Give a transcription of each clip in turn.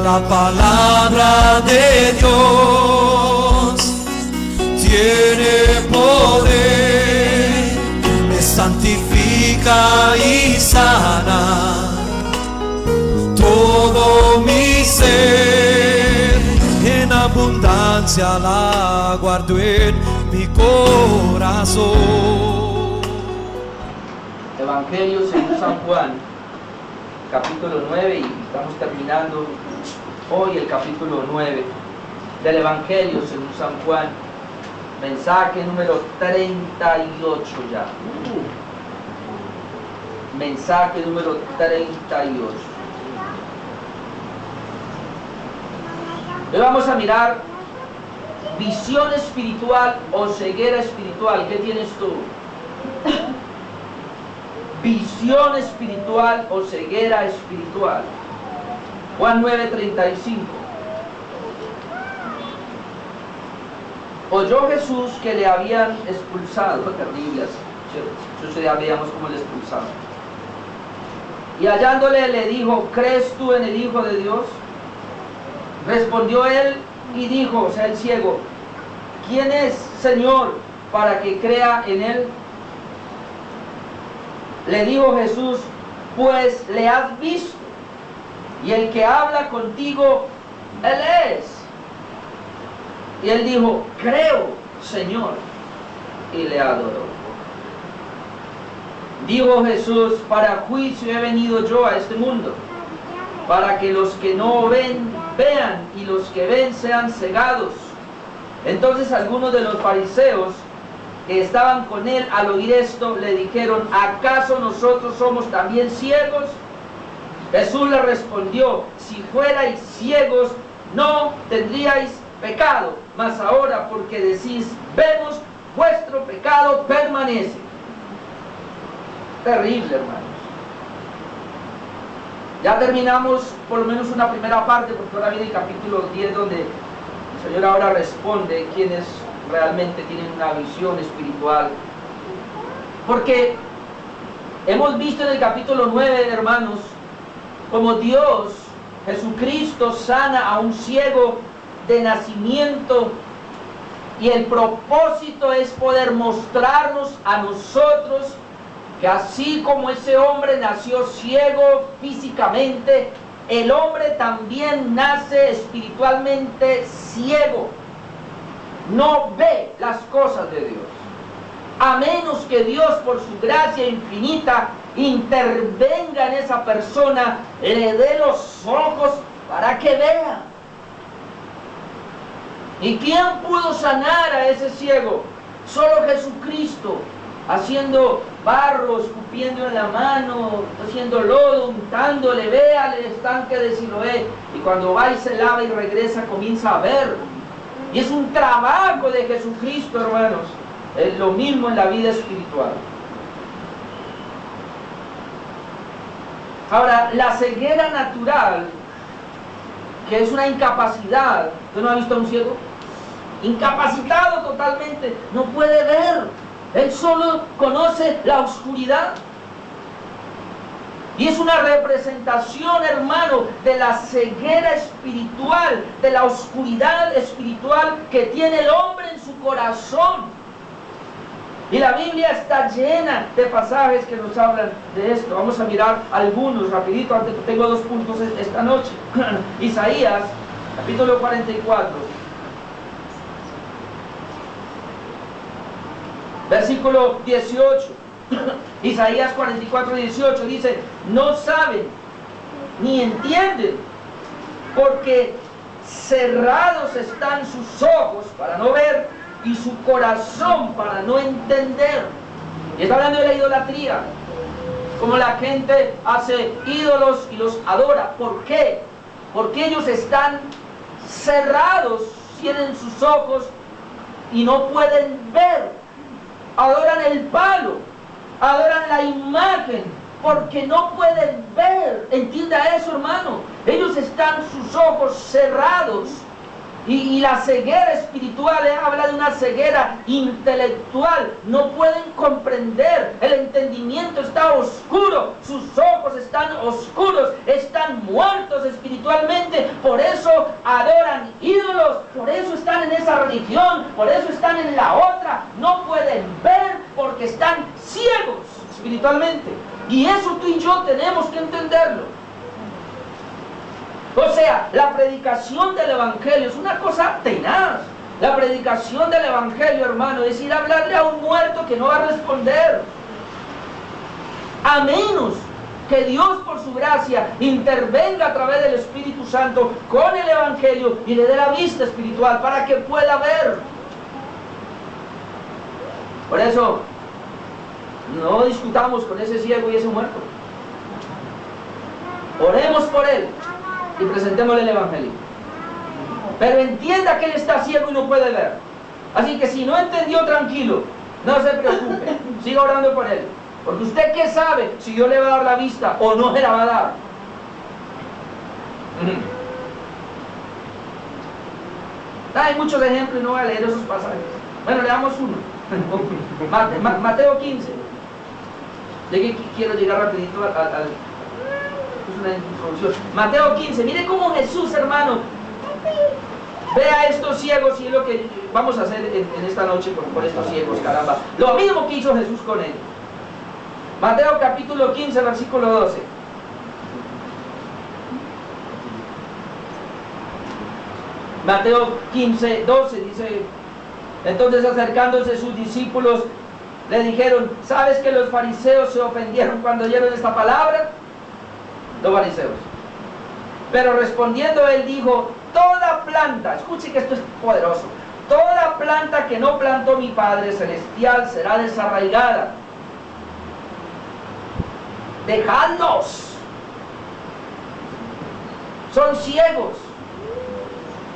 La palabra de Dios tiene poder, me santifica y sana todo mi ser. En abundancia la guardo en mi corazón. Evangelio según San Juan, capítulo 9, y estamos terminando hoy el capítulo 9 del Evangelio según San Juan, mensaje número 38 ya. Mensaje número 38. Hoy vamos a mirar visión espiritual o ceguera espiritual. ¿Qué tienes tú? Visión espiritual o ceguera espiritual. Juan 9:35. Oyó Jesús que le habían expulsado. Terrible, eso ya veíamos cómo le expulsaron. Y hallándole le dijo: ¿crees tú en el Hijo de Dios? Respondió él y dijo, o sea, el ciego: ¿quién es, Señor, para que crea en él? Le dijo Jesús: pues le has visto, y el que habla contigo, él es. Y él dijo: creo, Señor, y le adoró. Dijo Jesús: para juicio he venido yo a este mundo, para que los que no ven, vean, y los que ven sean cegados. Entonces algunos de los fariseos que estaban con él al oír esto le dijeron: ¿acaso nosotros somos también ciegos? Jesús le respondió: si fuerais ciegos no tendríais pecado, mas ahora porque decís vemos, vuestro pecado permanece. Terrible, hermanos. Ya terminamos por lo menos una primera parte, porque ahora viene el capítulo 10 donde el Señor ahora responde quiénes realmente tienen una visión espiritual. Porque hemos visto en el capítulo 9, hermanos, como Dios, Jesucristo, sana a un ciego de nacimiento, y el propósito es poder mostrarnos a nosotros que así como ese hombre nació ciego físicamente, el hombre también nace espiritualmente ciego. No ve las cosas de Dios, a menos que Dios, por su gracia infinita, intervenga en esa persona, le dé los ojos para que vea. ¿Y quién pudo sanar a ese ciego? Solo Jesucristo, haciendo barro, escupiendo en la mano, haciendo lodo, untándole. Vea el estanque de Siloé, y cuando va y se lava y regresa comienza a ver. Y es un trabajo de Jesucristo, hermanos. Es lo mismo en la vida espiritual. Ahora, la ceguera natural, que es una incapacidad. ¿Usted no ha visto a un ciego? Incapacitado totalmente, no puede ver. Él solo conoce la oscuridad. Y es una representación, hermano, de la ceguera espiritual, de la oscuridad espiritual que tiene el hombre en su corazón. Y la Biblia está llena de pasajes que nos hablan de esto. Vamos a mirar algunos rapidito, antes que tengo 2 puntos esta noche. Isaías, capítulo 44. Versículo 18. Isaías 44, 18 dice: no saben ni entienden, porque cerrados están sus ojos para no ver y su corazón para no entender. Y está hablando de la idolatría, como la gente hace ídolos y los adora. ¿Por qué? Porque ellos están cerrados, tienen sus ojos y no pueden ver. Adoran el palo, adoran la imagen, porque no pueden ver. Entienda eso, hermano. Ellos están sus ojos cerrados. Y la ceguera espiritual habla de una ceguera intelectual. No pueden comprender. El entendimiento está oscuro. Sus ojos están oscuros. Están muertos espiritualmente por eso adoran ídolos, por eso están en esa religión, por eso están en la otra. No pueden ver porque están ciegos espiritualmente. Y eso tú y yo tenemos que entenderlo. O sea, la predicación del Evangelio es una cosa tenaz. La predicación del Evangelio, hermano, es ir a hablarle a un muerto que no va a responder. A menos que Dios por su gracia intervenga a través del Espíritu Santo con el Evangelio y le dé la vista espiritual para que pueda ver. Por eso, no discutamos con ese ciego y ese muerto. Oremos por él y presentémosle el Evangelio. Pero entienda que él está ciego y no puede ver. Así que si no entendió, tranquilo, no se preocupe, siga orando por él. Porque usted qué sabe si Dios le va a dar la vista o no se la va a dar. Hay muchos ejemplos y no voy a leer esos pasajes. Bueno, leamos uno. Mateo 15. De que quiero llegar rapidito al es una introducción. Mateo 15. Mire cómo Jesús, hermano, ve a estos ciegos, y es lo que vamos a hacer en esta noche con estos ciegos, caramba. Lo mismo que hizo Jesús con ellos. Mateo capítulo 15, versículo 12. Mateo 15, 12 dice: entonces acercándose sus discípulos le dijeron: ¿sabes que los fariseos se ofendieron cuando oyeron esta palabra? Los fariseos. Pero respondiendo él dijo: toda planta, escuche que esto es poderoso, toda planta que no plantó mi Padre Celestial será desarraigada. Dejadlos. Son ciegos,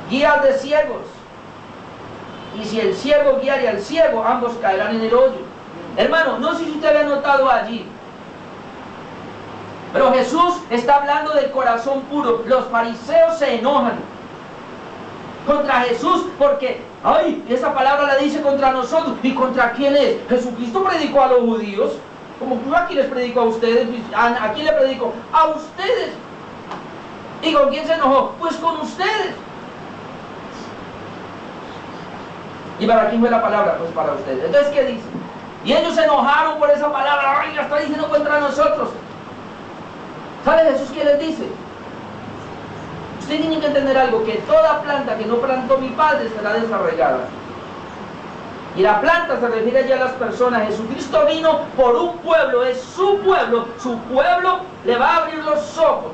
guías de ciegos. Y si el ciego guiare al ciego, ambos caerán en el hoyo. Hermano, no sé si usted había notado allí, pero Jesús está hablando del corazón puro. Los fariseos se enojan contra Jesús porque, ay, esa palabra la dice contra nosotros. ¿Y contra quién es? Jesucristo predicó a los judíos. Como yo aquí les predico a ustedes. ¿A quién le predico? A ustedes. ¿Y con quién se enojó? Pues con ustedes. ¿Y para quién fue la palabra? Pues para ustedes. Entonces, ¿qué dice? Y ellos se enojaron por esa palabra. Ay, la está diciendo contra nosotros. ¿Sabe Jesús qué les dice? Usted tiene que entender algo, que toda planta que no plantó mi Padre será desarraigada. Y la planta se refiere ya a las personas. Jesucristo vino por un pueblo, es su pueblo le va a abrir los ojos.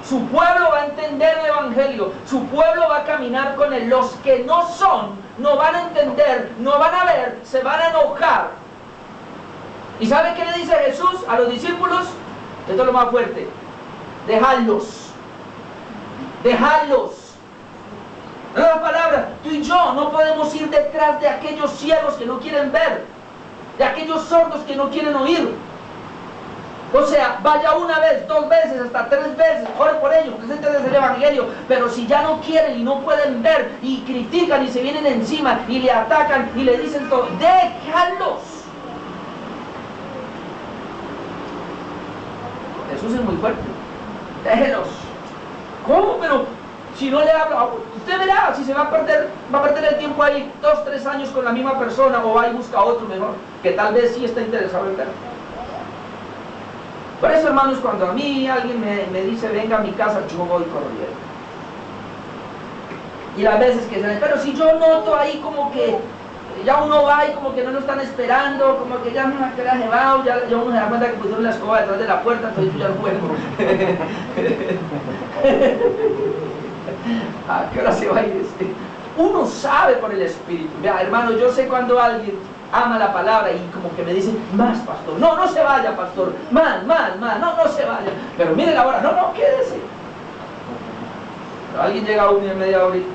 Su pueblo va a entender el Evangelio, su pueblo va a caminar con él. Los que no son, no van a entender, no van a ver, se van a enojar. ¿Y sabe qué le dice Jesús a los discípulos? Esto es lo más fuerte: dejadlos. Dejadlos. En otras palabras, tú y yo no podemos ir detrás de aquellos ciegos que no quieren ver, de aquellos sordos que no quieren oír. O sea, vaya una vez, 2 veces, hasta 3 veces, ore por ellos, preséntenles el Evangelio. Pero si ya no quieren y no pueden ver, y critican y se vienen encima y le atacan y le dicen todo, déjalos. Jesús es muy fuerte. Déjelos. ¿Cómo? Pero si no le habla, usted verá si se va a perder el tiempo ahí 2, 3 años con la misma persona, o va y busca otro mejor, que tal vez sí está interesado en ver. Por eso, hermanos, cuando a mí alguien me dice venga a mi casa, yo voy corriendo. Y las veces que se ven, pero si yo noto ahí como que ya uno va y como que no lo están esperando, como que ya no se va, ya uno se da cuenta que pusieron la escoba detrás de la puerta, entonces yo ya no juego. ¿A qué hora se va a ir este? Uno sabe por el Espíritu. Vea, hermano, yo sé cuando alguien ama la palabra y como que me dice, más, pastor, no se vaya, pastor, más, no se vaya, pero mire la hora, no, quédese. Pero alguien llega a 1 y media hora y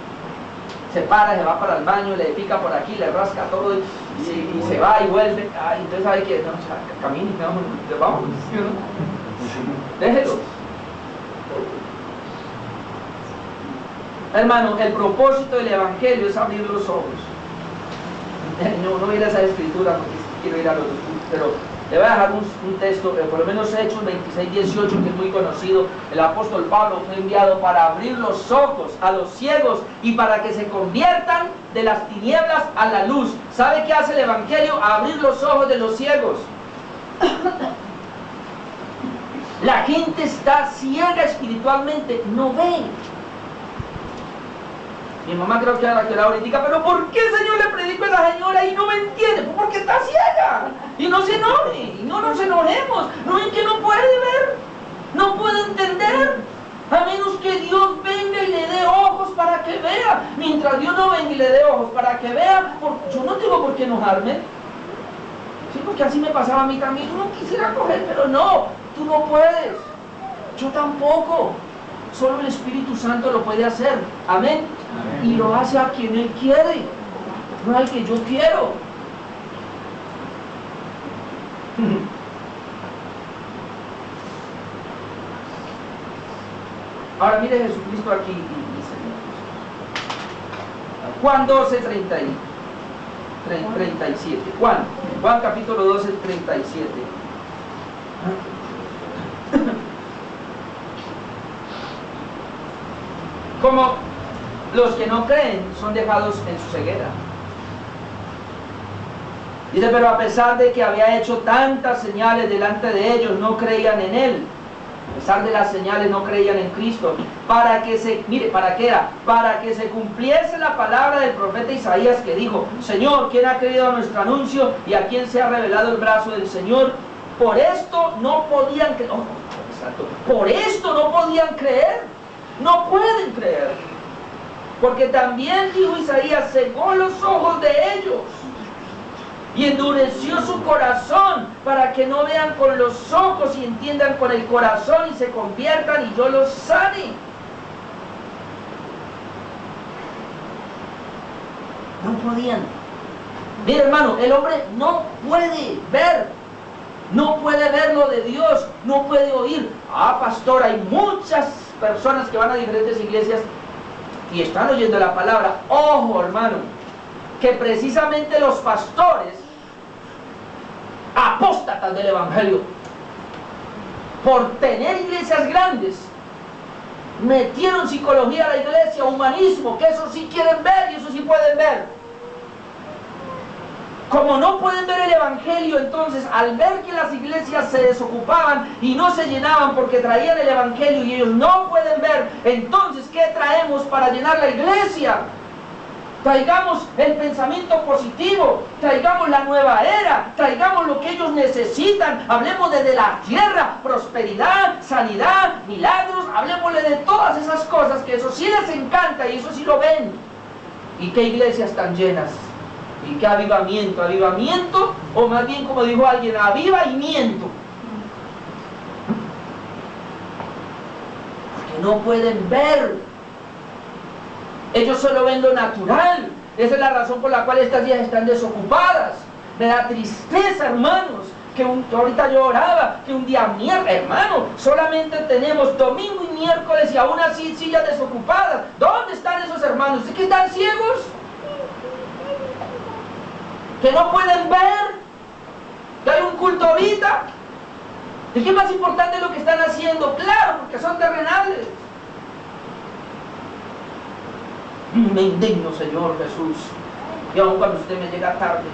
se para, se va para el baño, le pica por aquí, le rasca todo y se va y vuelve. Ay, entonces sabe que no, camine, vamos, déjelo. Hermano, el propósito del Evangelio es abrir los ojos. No ir a esa escritura porque quiero ir a los otros, pero Le voy a dejar un texto, por lo menos Hechos 26, 18, que es muy conocido. El apóstol Pablo fue enviado para abrir los ojos a los ciegos y para que se conviertan de las tinieblas a la luz. ¿Sabe qué hace el Evangelio? Abrir los ojos de los ciegos. La gente está ciega espiritualmente, no ve. Mi mamá creo que ahora ahorita, pero ¿por qué, Señor, le predico a la señora y no me entiende? Pues porque está ciega. Y no se enoje, y no nos enojemos. No es que no puede ver, no puede entender. A menos que Dios venga y le dé ojos para que vea. Mientras Dios no venga y le dé ojos para que vea, yo no tengo por qué enojarme. Sí, porque así me pasaba a mí también. Yo no quisiera coger, pero no, tú no puedes. Yo tampoco. Solo el Espíritu Santo lo puede hacer. Amén. Amén. Y lo hace a quien Él quiere, no al que yo quiero. Ahora mire Jesucristo aquí y dice Juan 12, 37. Juan capítulo 12, 37. Como los que no creen son dejados en su ceguera. Dice, pero a pesar de que había hecho tantas señales delante de ellos, no creían en Él. A pesar de las señales, no creían en Cristo. ¿Para qué era? Para que se cumpliese la palabra del profeta Isaías que dijo, Señor, ¿quién ha creído a nuestro anuncio y a quién se ha revelado el brazo del Señor? Por esto no podían creer. Por esto no podían creer. No pueden creer, porque también, dijo Isaías, cegó los ojos de ellos y endureció su corazón para que no vean con los ojos y entiendan con el corazón y se conviertan y yo los sane. No podían. Mira, hermano, el hombre no puede ver. No puede ver lo de Dios, no puede oír. Pastor, hay muchas personas que van a diferentes iglesias y están oyendo la palabra. Ojo, hermano, que precisamente los pastores apóstatas del Evangelio, por tener iglesias grandes, metieron psicología a la iglesia, humanismo, que eso sí quieren ver y eso sí pueden ver. Como no pueden ver el Evangelio, entonces al ver que las iglesias se desocupaban y no se llenaban porque traían el Evangelio y ellos no pueden ver, entonces ¿qué traemos para llenar la iglesia? Traigamos el pensamiento positivo, traigamos la nueva era, traigamos lo que ellos necesitan, hablemos desde la tierra, prosperidad, sanidad, milagros, hablemosle de todas esas cosas que eso sí les encanta y eso sí lo ven. ¿Y qué iglesias tan llenas? ¿Y qué avivamiento? ¿Avivamiento? O más bien, como dijo alguien, avivamiento. Porque no pueden ver. Ellos solo ven lo natural. Esa es la razón por la cual estas vías están desocupadas. Me da tristeza, hermanos, que ahorita yo oraba, que un día miércoles, hermano, solamente tenemos domingo y miércoles y aún así sillas desocupadas. ¿Dónde están esos hermanos? ¿Es que están ciegos? Que no pueden ver que hay un culto ahorita. ¿Es que más importante lo que están haciendo? Claro, porque son terrenales. Me indigno, Señor Jesús, y aun cuando usted me llega tarde.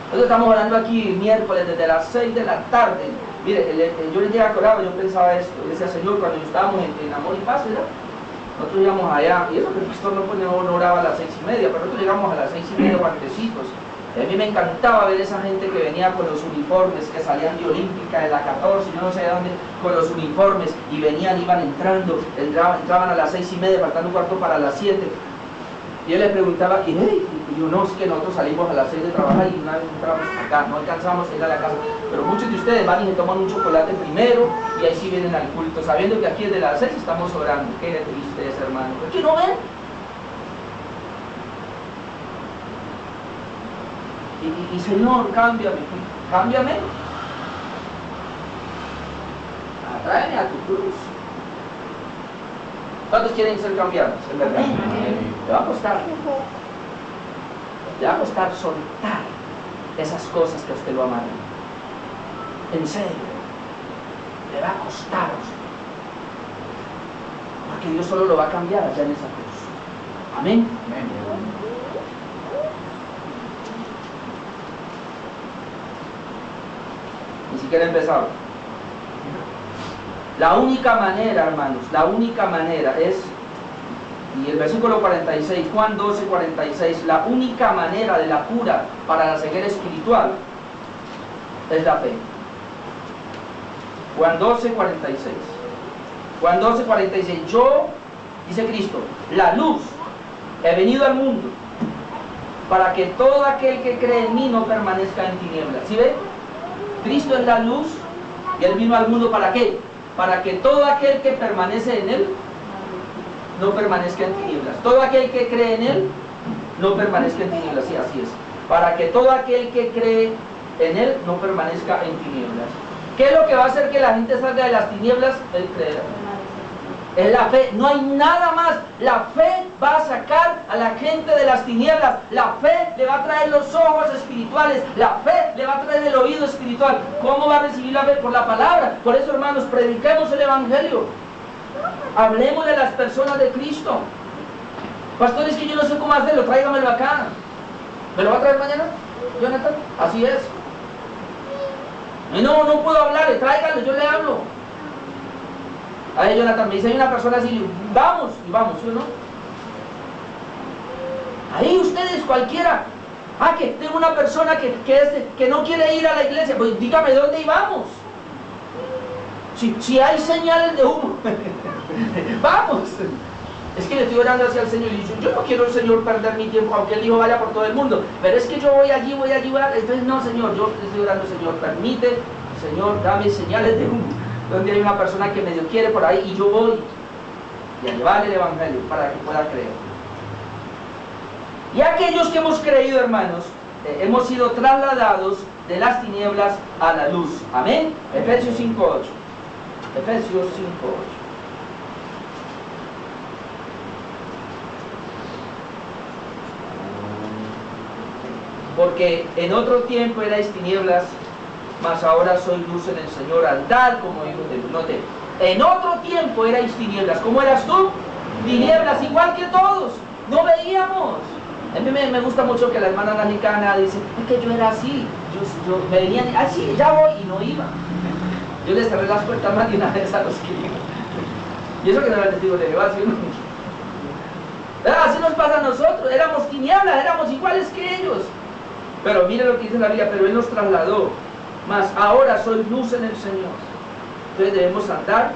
Nosotros estamos orando aquí miércoles desde las 6 de la tarde. Mire, yo le llega a corar, yo pensaba esto, yo decía, Señor, cuando estábamos en Amor y Paz, ¿verdad? Nosotros llegamos allá, y eso que el pastor no oraba a las 6:30, pero nosotros llegamos a las 6:30 guantecitos. Y a mí me encantaba ver esa gente que venía con los uniformes, que salían de Olímpica, de la 14, yo no sé de dónde, con los uniformes, y venían, iban entraban a las 6:30, faltando un cuarto para las 7. Y yo les preguntaba, y yo no, es que nosotros salimos a las 6 de trabajar y una vez entramos acá, no alcanzamos a ir a la casa. Pero muchos de ustedes van y se toman un chocolate primero y ahí sí vienen al culto, sabiendo que aquí desde las 6 estamos orando. Qué tristeza, hermano. ¿Por qué no ven? Y Señor, cámbiame, tráeme a tu cruz. ¿Cuántos quieren ser cambiados? En verdad. Le va a costar. Le va a costar soltar esas cosas que a usted lo amarán. En serio, le va a costar. Porque Dios solo lo va a cambiar allá en esa cruz. Amén. Ni siquiera he empezado. La única manera, hermanos, la única manera es, y el versículo 46, Juan 12, 46, la única manera de la cura para la ceguera espiritual es la fe. Juan 12, 46. Juan 12, 46. Yo, dice Cristo, la luz, he venido al mundo para que todo aquel que cree en mí no permanezca en tinieblas. ¿Sí ve? Cristo es la luz y Él vino al mundo ¿para qué? Para que todo aquel que permanece en Él no permanezca en tinieblas. Todo aquel que cree en Él no permanezca en tinieblas. Sí, así es. Para que todo aquel que cree en Él no permanezca en tinieblas. ¿Qué es lo que va a hacer que la gente salga de las tinieblas? El creer. Es la fe, no hay nada más. La fe va a sacar a la gente de las tinieblas. La fe le va a traer los ojos espirituales. La fe le va a traer el oído espiritual. ¿Cómo va a recibir la fe? Por la palabra. Por eso, hermanos, prediquemos el Evangelio. Hablemos de las personas de Cristo. Pastor, es que yo no sé cómo hacerlo, tráigamelo acá. ¿Me lo va a traer mañana, Jonathan? Así es. No puedo hablarle, tráigalo, yo le hablo. Ahí Jonathan me dice, hay una persona así, vamos, y vamos, ¿sí o no? Ahí ustedes, cualquiera. Que tengo una persona que no quiere ir a la iglesia, pues dígame dónde íbamos. Si hay señales de humo, vamos. Es que le estoy orando hacia el Señor y dice, yo no quiero el Señor perder mi tiempo, aunque Él dijo vaya por todo el mundo, pero es que yo voy allí, entonces no, Señor, yo le estoy orando, Señor, permite, Señor, dame señales de humo, donde hay una persona que medio quiere por ahí y yo voy y a llevarle el Evangelio para que pueda creer. Y aquellos que hemos creído, hermanos, hemos sido trasladados de las tinieblas a la luz. Amén. Efesios 5:8. Efesios 5:8. Porque en otro tiempo erais tinieblas, mas ahora sois luz en el Señor. Andad como hijos de luz. Note, en otro tiempo erais tinieblas. ¿Cómo eras tú? Tinieblas, igual que todos. No veíamos. A mí me gusta mucho que la hermana Nanicana dice, es que yo era así. Yo me venían, sí, ya voy, y no iba. Yo les cerré las puertas más de una vez a los que iban. Y eso que no era testigo de Jehová, ¿sí? Así nos pasa a nosotros. Éramos tinieblas, éramos iguales que ellos. Pero mire lo que dice la Biblia, pero Él nos trasladó. Mas ahora soy luz en el Señor. Entonces debemos andar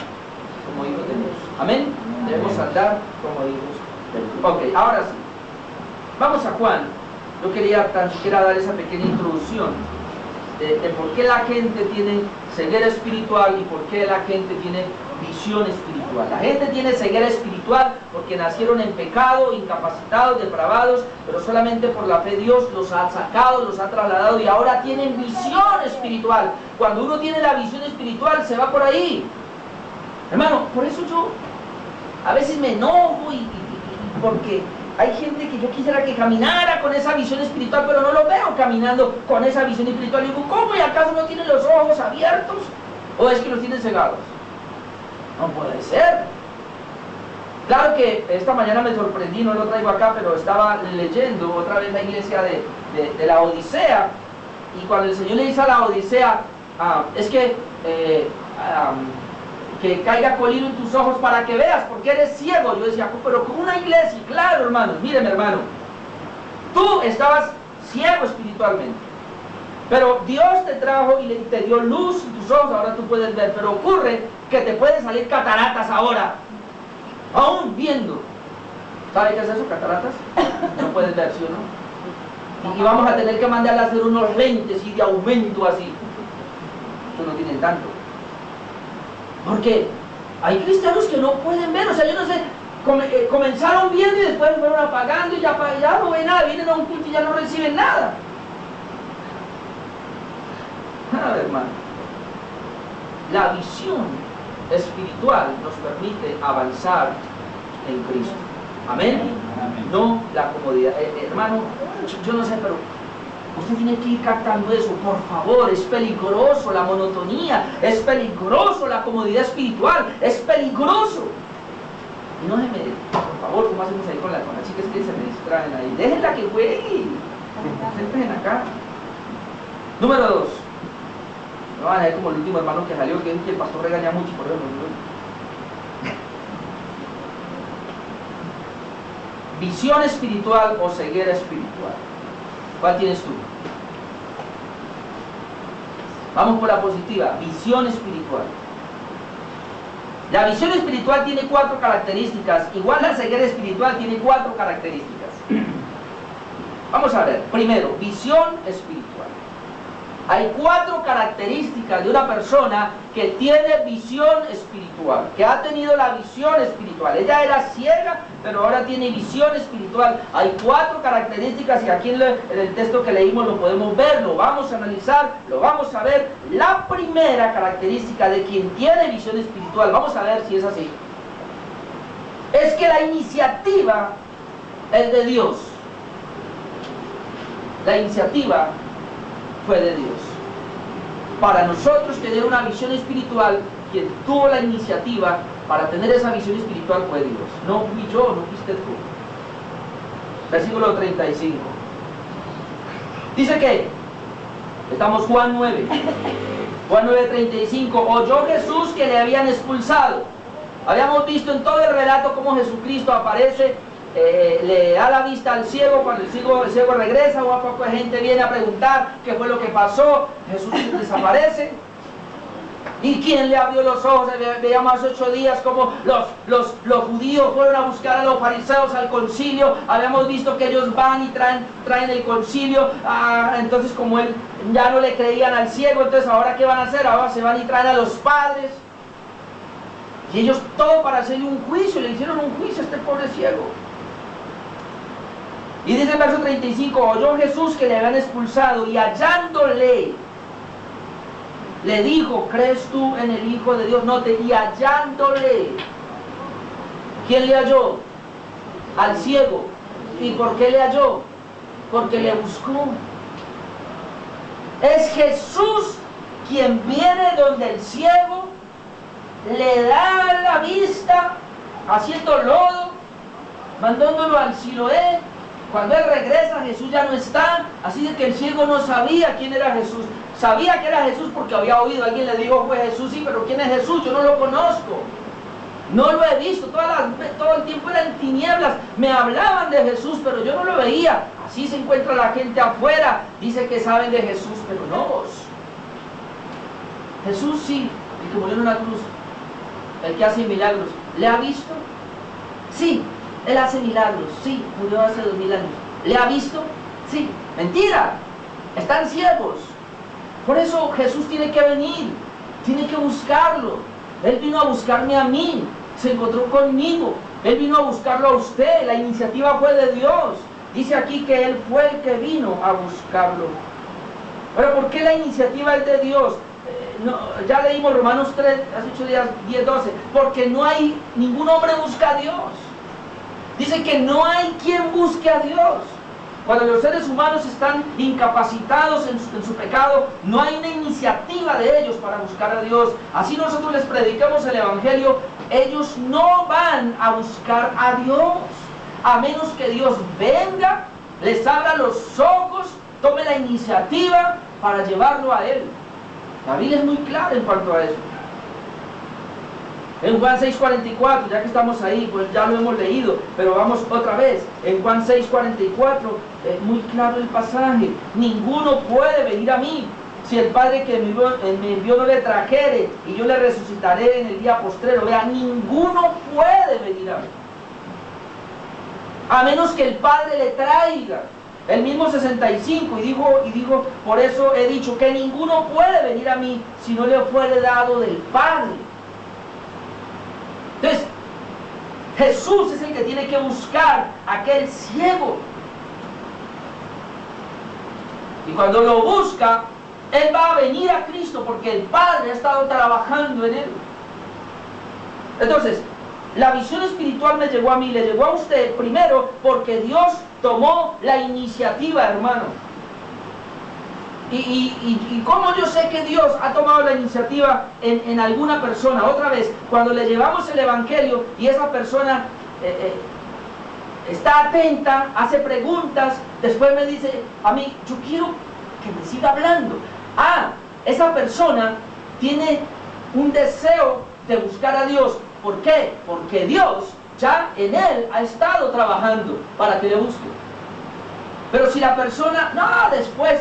como hijos de Dios. Amén. Debemos andar como hijos de Dios. Ok, ahora sí. Vamos a Juan. Yo quería tan siquiera dar esa pequeña introducción de por qué la gente tiene ceguera espiritual y por qué la gente tiene visión espiritual. La gente tiene ceguera espiritual porque nacieron en pecado, incapacitados, depravados, pero solamente por la fe Dios los ha sacado, los ha trasladado y ahora tienen visión espiritual. Cuando uno tiene la visión espiritual se va por ahí. Hermano, por eso yo a veces me enojo y porque hay gente que yo quisiera que caminara con esa visión espiritual, pero no lo veo caminando con esa visión espiritual. Y digo, ¿cómo? ¿Y acaso no tienen los ojos abiertos? ¿O es que los tienen cegados? No puede ser. Claro que esta mañana me sorprendí, no lo traigo acá, pero estaba leyendo otra vez la iglesia de la Odisea, y cuando el Señor le dice a la Odisea, es que caiga colino en tus ojos para que veas, porque eres ciego. Yo decía, pero con una iglesia, claro, hermanos, míreme, hermano, tú estabas ciego espiritualmente, pero Dios te trajo y te dio luz en tus ojos, ahora tú puedes ver, pero ocurre que te pueden salir cataratas ahora, aún viendo. ¿Sabe qué es eso, cataratas? No puedes ver, ¿sí o no? Y vamos a tener que mandarle a hacer unos lentes y de aumento así. Eso no tienen tanto. Porque hay cristianos que no pueden ver, o sea, yo no sé, comenzaron viendo y después fueron apagando y ya no ven nada, vienen a un culto y ya no reciben nada. A ver, hermano, la visión espiritual nos permite avanzar en Cristo. Amén. No la comodidad. Hermano, yo no sé, pero Usted tiene que ir captando eso, por favor. Es peligroso la monotonía, es peligroso la comodidad espiritual, es peligroso. Y no se me, por favor, ¿cómo hacemos ahí con las chicas que se me distraen ahí? Déjenla que juegue. Entren acá. Número 2. No van a ver como el último hermano que salió, que el pastor regaña mucho, por ejemplo. Visión espiritual o ceguera espiritual. ¿Cuál tienes tú? Vamos por la positiva. Visión espiritual. La visión espiritual tiene 4 características. Igual la ceguera espiritual tiene 4 características. Vamos a ver. Primero, visión espiritual. Hay 4 características de una persona que tiene visión espiritual, que ha tenido la visión espiritual. Ella era ciega, pero ahora tiene visión espiritual. Hay 4 características y aquí en el texto que leímos lo podemos ver, lo vamos a analizar, lo vamos a ver. La primera característica de quien tiene visión espiritual, vamos a ver si es así, es que la iniciativa es de Dios. La iniciativa fue de Dios. Para nosotros tener una visión espiritual, quien tuvo la iniciativa para tener esa visión espiritual fue Dios. No fui yo, no fuiste tú. Versículo 35. Dice que, estamos Juan 9. Juan 9:35. Oyó Jesús que le habían expulsado. Habíamos visto en todo el relato cómo Jesucristo aparece, le da la vista al ciego. Cuando el ciego regresa, o a poco de gente viene a preguntar qué fue lo que pasó. Jesús desaparece. ¿Y quién le abrió los ojos? Veíamos hace 8 días como los judíos fueron a buscar a los fariseos al concilio. Habíamos visto que ellos van y traen el concilio. Entonces, como él ya no le creían al ciego, entonces ahora ¿qué van a hacer? Ahora se van y traen a los padres. Y ellos todo para hacerle un juicio, le hicieron un juicio a este pobre ciego. Y dice el verso 35, oyó Jesús que le habían expulsado y hallándole, le dijo, ¿crees tú en el Hijo de Dios? Note, y hallándole. ¿Quién le halló? Al ciego. ¿Y por qué le halló? Porque le buscó. Es Jesús quien viene donde el ciego, le da la vista, haciendo lodo, mandándolo al Siloé. Cuando él regresa, Jesús ya no está, así de que el ciego no sabía quién era Jesús. Sabía que era Jesús porque había oído, alguien le dijo, fue Jesús, sí, pero ¿quién es Jesús? Yo no lo conozco, no lo he visto, todo el tiempo era en tinieblas, me hablaban de Jesús, pero yo no lo veía. Así se encuentra la gente afuera, dice que saben de Jesús, pero no vos. Jesús sí, el que murió en una cruz, el que hace milagros, ¿le ha visto? Sí. Él hace milagros, sí, murió hace 2000 años. ¿Le ha visto? Sí. Mentira, están ciegos. Por eso Jesús tiene que venir, tiene que buscarlo. Él vino a buscarme a mí, se encontró conmigo. Él vino a buscarlo a usted, la iniciativa fue de Dios. Dice aquí que Él fue el que vino a buscarlo. Pero ¿por qué la iniciativa es de Dios? Ya leímos Romanos 3, hace 8 días, 10-12. Porque no hay, ningún hombre busca a Dios. Dice que no hay quien busque a Dios. Cuando los seres humanos están incapacitados en su pecado, no hay una iniciativa de ellos para buscar a Dios. Así nosotros les predicamos el Evangelio, ellos no van a buscar a Dios, a menos que Dios venga, les abra los ojos, tome la iniciativa para llevarlo a Él. La Biblia es muy clara en cuanto a eso. En Juan 6:44, ya que estamos ahí, pues ya lo hemos leído, pero vamos otra vez. En Juan 6:44, muy claro el pasaje. Ninguno puede venir a mí si el Padre que me envió no le trajere, y yo le resucitaré en el día postrero. Vea, ninguno puede venir a mí, a menos que el Padre le traiga. El mismo 65, y dijo, por eso he dicho que ninguno puede venir a mí si no le fuere dado del Padre. Entonces, Jesús es el que tiene que buscar a aquel ciego. Y cuando lo busca, Él va a venir a Cristo porque el Padre ha estado trabajando en Él. Entonces, la visión espiritual me llegó a mí, le llegó a usted primero porque Dios tomó la iniciativa, hermano. ¿Y cómo yo sé que Dios ha tomado la iniciativa en alguna persona? Otra vez, cuando le llevamos el Evangelio y esa persona está atenta, hace preguntas, después me dice a mí, yo quiero que me siga hablando. Esa persona tiene un deseo de buscar a Dios. ¿Por qué? Porque Dios ya en él ha estado trabajando para que le busque. Pero si la persona, después,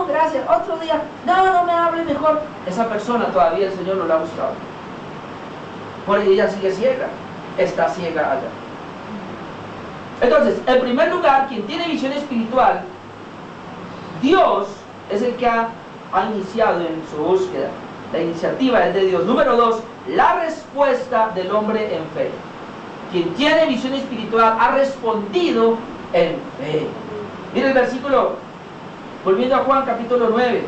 gracias, otro día, no me hable mejor, esa persona todavía el Señor no la ha buscado. Por ella sigue ciega, está ciega allá. Entonces, en primer lugar, quien tiene visión espiritual, Dios es el que ha iniciado en su búsqueda. La iniciativa es de Dios. Número 2, la respuesta del hombre en fe. Quien tiene visión espiritual ha respondido en fe. Mira el versículo, volviendo a Juan capítulo 9.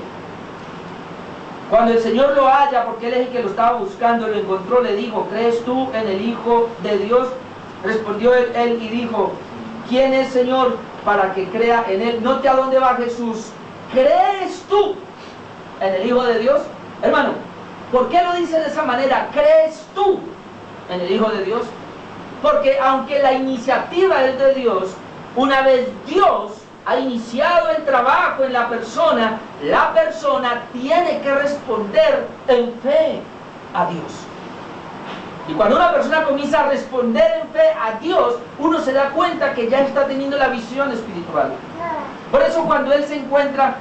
Cuando el Señor lo halla, porque Él es el que lo estaba buscando, lo encontró, le dijo, ¿crees tú en el Hijo de Dios? Respondió él y dijo, ¿quién es, Señor, para que crea en Él? Note a dónde va Jesús. ¿Crees tú en el Hijo de Dios? Hermano, ¿por qué lo dice de esa manera? ¿Crees tú en el Hijo de Dios? Porque aunque la iniciativa es de Dios, una vez Dios ha iniciado el trabajo en la persona tiene que responder en fe a Dios. Y cuando una persona comienza a responder en fe a Dios, uno se da cuenta que ya está teniendo la visión espiritual. Por eso cuando él se encuentra,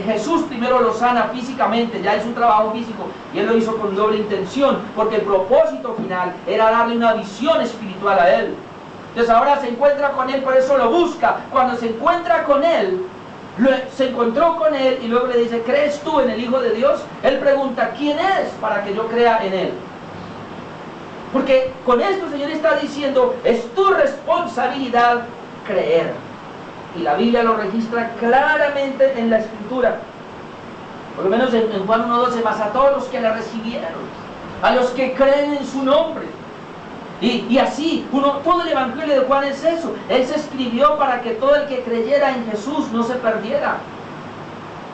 Jesús primero lo sana físicamente, ya es un trabajo físico, y él lo hizo con doble intención, porque el propósito final era darle una visión espiritual a él. Entonces ahora se encuentra con él, por eso lo busca. Cuando se encuentra con él, se encontró con él y luego le dice, ¿crees tú en el Hijo de Dios? Él pregunta, ¿quién es para que yo crea en él? Porque con esto el Señor está diciendo, es tu responsabilidad creer. Y la Biblia lo registra claramente en la Escritura. Por lo menos en Juan 1:12, más a todos los que le recibieron, a los que creen en su nombre. Y así, todo el Evangelio de Juan es eso. Él se escribió para que todo el que creyera en Jesús no se perdiera.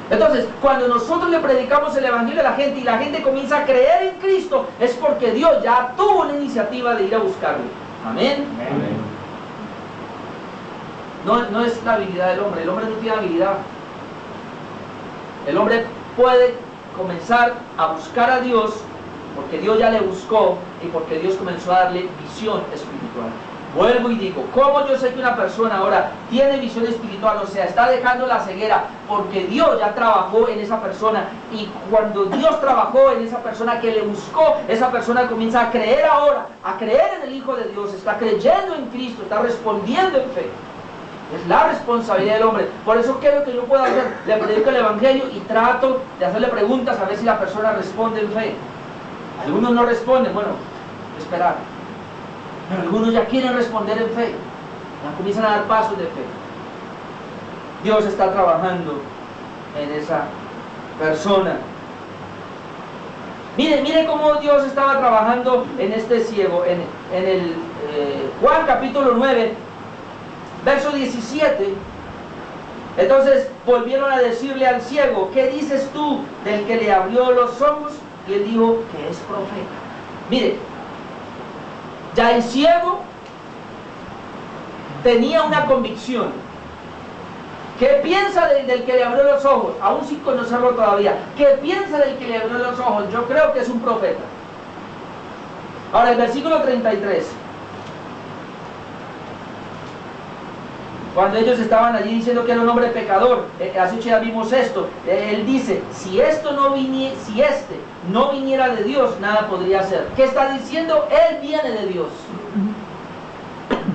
Entonces, cuando nosotros le predicamos el Evangelio a la gente y la gente comienza a creer en Cristo, es porque Dios ya tuvo la iniciativa de ir a buscarlo. Amén. Amén. No es la habilidad del hombre. El hombre no tiene habilidad. El hombre puede comenzar a buscar a Dios porque Dios ya le buscó y porque Dios comenzó a darle visión espiritual. Vuelvo y digo, ¿cómo yo sé que una persona ahora tiene visión espiritual? O sea, está dejando la ceguera porque Dios ya trabajó en esa persona, y cuando Dios trabajó en esa persona que le buscó, esa persona comienza a creer ahora, a creer en el Hijo de Dios, está creyendo en Cristo, está respondiendo en fe. Es la responsabilidad del hombre. Por eso, ¿qué es lo que yo puedo hacer? Le predico el Evangelio y trato de hacerle preguntas a ver si la persona responde en fe. Algunos no responden, bueno, esperar. Pero algunos ya quieren responder en fe, ya comienzan a dar pasos de fe. Dios está trabajando en esa persona. Mire cómo Dios estaba trabajando en este ciego. En el Juan capítulo 9, verso 17. Entonces volvieron a decirle al ciego, ¿qué dices tú del que le abrió los ojos? Y él dijo que es profeta. Mire, ya el ciego tenía una convicción. ¿Qué piensa del que le abrió los ojos? Aún sin conocerlo todavía. ¿Qué piensa del que le abrió los ojos? Yo creo que es un profeta. Ahora el versículo 33. Cuando ellos estaban allí diciendo que era un hombre pecador, hace 8 días vimos esto. Él dice, si este no viniera de Dios, nada podría hacer. ¿Qué está diciendo? Él viene de Dios.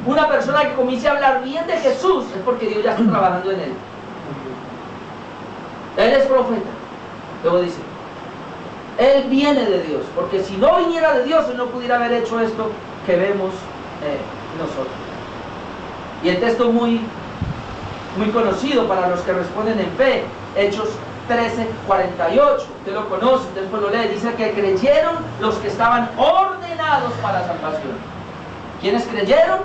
Una persona que comience a hablar bien de Jesús es porque Dios ya está trabajando en él. Él es profeta, luego dice, él viene de Dios, porque si no viniera de Dios, él no pudiera haber hecho esto que vemos nosotros. Y el texto muy conocido para los que responden en fe, Hechos 13:48, usted lo conoce, usted después lo lee, dice que creyeron los que estaban ordenados para salvación. ¿Quiénes creyeron?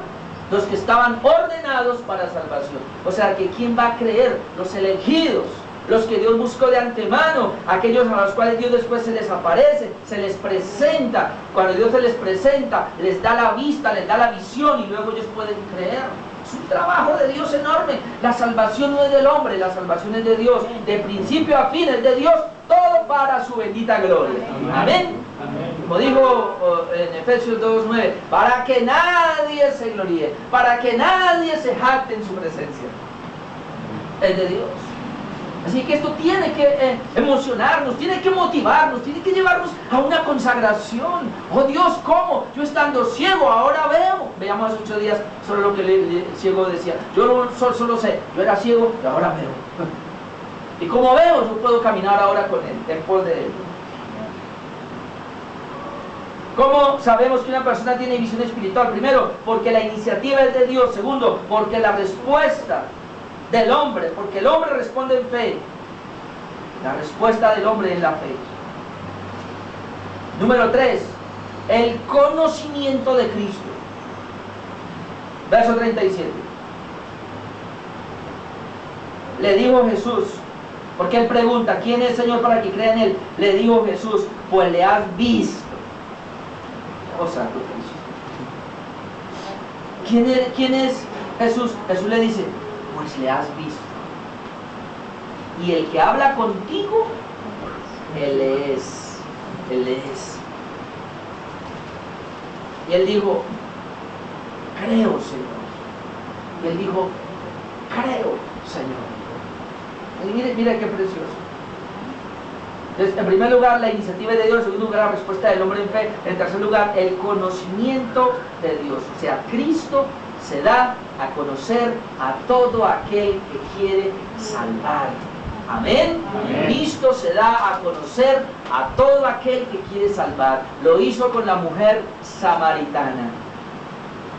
Los que estaban ordenados para salvación. O sea, que ¿quién va a creer? Los elegidos, los que Dios buscó de antemano, aquellos a los cuales Dios después se les aparece, se les presenta. Cuando Dios se les presenta, les da la vista, les da la visión y luego ellos pueden creer. Es un trabajo de Dios enorme. La salvación no es del hombre, la salvación es de Dios. De principio a fin es de Dios, todo para su bendita gloria. Amén. Como dijo en Efesios 2:9, para que nadie se gloríe, para que nadie se jacte en su presencia. Es de Dios. Así que esto tiene que emocionarnos, tiene que motivarnos, tiene que llevarnos a una consagración. Oh Dios, ¿cómo? Yo estando ciego, ahora veo. Veamos hace 8 días sobre lo que el ciego decía. Yo solo sé, yo era ciego y ahora veo. Y como veo, yo puedo caminar ahora con Él, en pos de Él. ¿Cómo sabemos que una persona tiene visión espiritual? Primero, porque la iniciativa es de Dios. Segundo, porque la respuesta del hombre, porque el hombre responde en fe. La respuesta del hombre es la fe. Número 3, el conocimiento de Cristo. Verso 37. Le dijo Jesús, porque él pregunta, ¿quién es Señor para que crea en Él? Le dijo Jesús, pues le has visto. Oh Santo Cristo. ¿Quién es Jesús? Jesús le dice, pues le has visto. Y el que habla contigo, Él es. Él es. Y él dijo, creo, Señor. Y él dijo, creo, Señor. Y mire qué precioso. Entonces, en primer lugar, la iniciativa de Dios. En segundo lugar, la respuesta del hombre en fe. En tercer lugar, el conocimiento de Dios. O sea, Cristo se da a conocer a todo aquel que quiere salvar. Amén. Amén. Cristo se da a conocer a todo aquel que quiere salvar. Lo hizo con la mujer samaritana.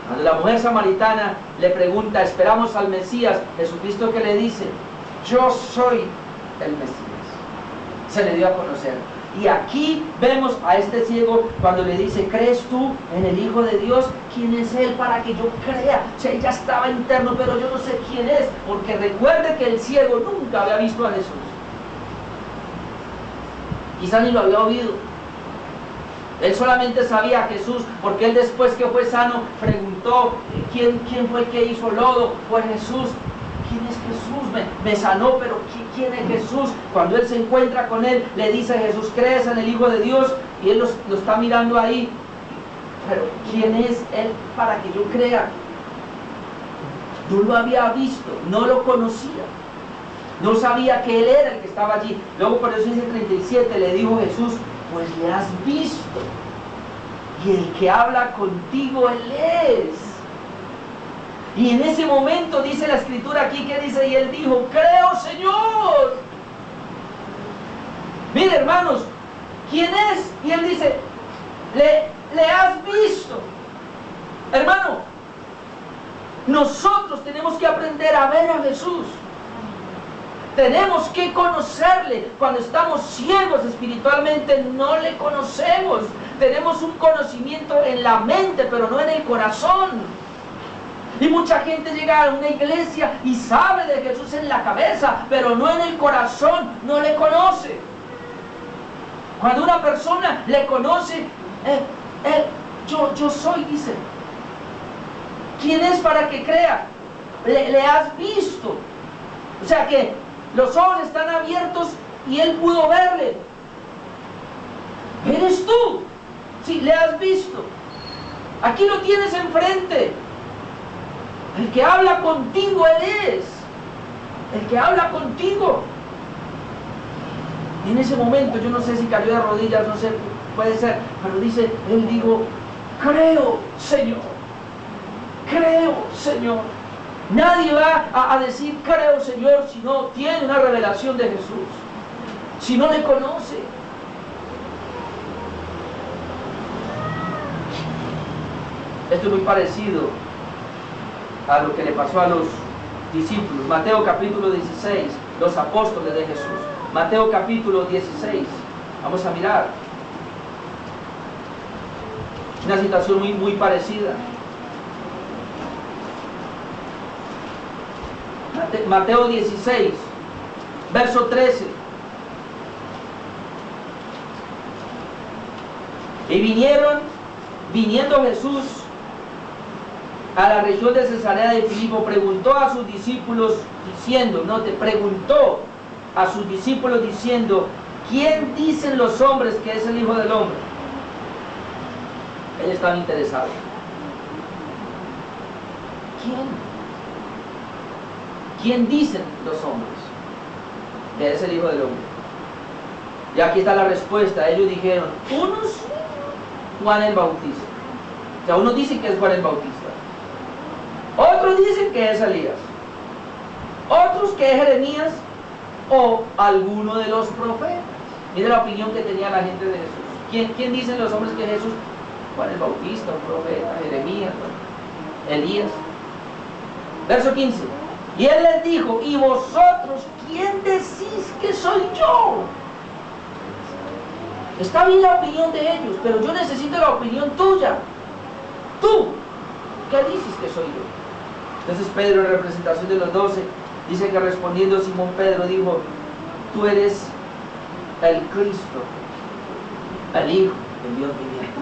Cuando la mujer samaritana le pregunta, esperamos al Mesías, Jesucristo que le dice, yo soy el Mesías. Se le dio a conocer. Y aquí vemos a este ciego cuando le dice, ¿crees tú en el Hijo de Dios? ¿Quién es Él para que yo crea? O sea, él ya estaba interno, pero yo no sé quién es, porque recuerde que el ciego nunca había visto a Jesús. Quizá ni lo había oído. Él solamente sabía a Jesús, porque él después que fue sano preguntó, ¿quién fue el que hizo lodo? Fue Jesús. ¿Quién es Jesús? Me sanó, pero ¿quién es Jesús? Cuando él se encuentra con él, le dice a Jesús, ¿crees en el Hijo de Dios? Y él lo está mirando ahí. Pero ¿quién es él para que yo crea? No lo había visto, no lo conocía. No sabía que él era el que estaba allí. Luego por eso dice 37, le dijo Jesús, pues le has visto. Y el que habla contigo, Él es. Y en ese momento dice la escritura aquí que dice, y él dijo, creo, Señor. Mire, hermanos, ¿quién es? Y él dice, le has visto. Hermano, nosotros tenemos que aprender a ver a Jesús. Tenemos que conocerle. Cuando estamos ciegos espiritualmente no le conocemos. Tenemos un conocimiento en la mente, pero no en el corazón. Y mucha gente llega a una iglesia y sabe de Jesús en la cabeza, pero no en el corazón, no le conoce. Cuando una persona le conoce, yo soy, dice. ¿Quién es para que crea? Le has visto. O sea que los ojos están abiertos y él pudo verle. Eres tú. Sí, le has visto. Aquí lo tienes enfrente. El que habla contigo, Él es. El que habla contigo. Y en ese momento, yo no sé si cayó de rodillas, no sé, puede ser, pero dice, él dijo, creo, Señor. Creo, Señor. Nadie va a decir, creo, Señor, si no tiene una revelación de Jesús. Si no le conoce. Esto es muy parecido a lo que le pasó a los discípulos. Mateo capítulo 16, los apóstoles de Jesús. Mateo capítulo 16, vamos a mirar. Una situación muy parecida. Mateo 16, Verso 13. Y viniendo Jesús a la región de Cesarea de Filipo, preguntó a sus discípulos diciendo, preguntó a sus discípulos diciendo, ¿quién dicen los hombres que es el Hijo del Hombre? Ellos estaban interesados. ¿Quién dicen los hombres que es el Hijo del Hombre? Y aquí está la respuesta. Ellos dijeron, unos Juan el Bautista. O sea, unos dicen que es Juan el Bautista. Otros dicen que es Elías. Otros que es Jeremías o alguno de los profetas. Mire la opinión que tenía la gente de Jesús. ¿Quién dicen los hombres que es Jesús? Juan el Bautista, un profeta, Jeremías, Elías. Verso 15. Y él les dijo, ¿y vosotros quién decís que soy yo? Está bien la opinión de ellos, pero yo necesito la opinión tuya. Tú, ¿qué dices que soy yo? Entonces Pedro, en representación de los 12, dice que respondiendo Simón Pedro dijo, tú eres el Cristo, el Hijo del Dios viviente.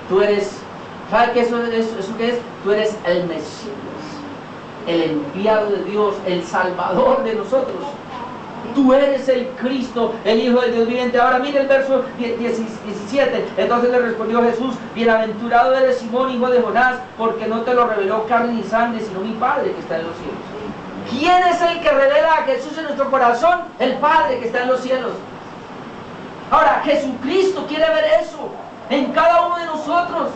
Tú eres, ¿sabes qué eso qué es? Tú eres el Mesías, el enviado de Dios, el Salvador de nosotros. Tú eres el Cristo, el Hijo del Dios viviente. Ahora mire el verso 17. Entonces le respondió Jesús, bienaventurado eres Simón, hijo de Jonás, porque no te lo reveló carne ni sangre, sino mi Padre que está en los cielos. ¿Quién es el que revela a Jesús en nuestro corazón? El Padre que está en los cielos. Ahora, Jesucristo quiere ver eso en cada uno de nosotros.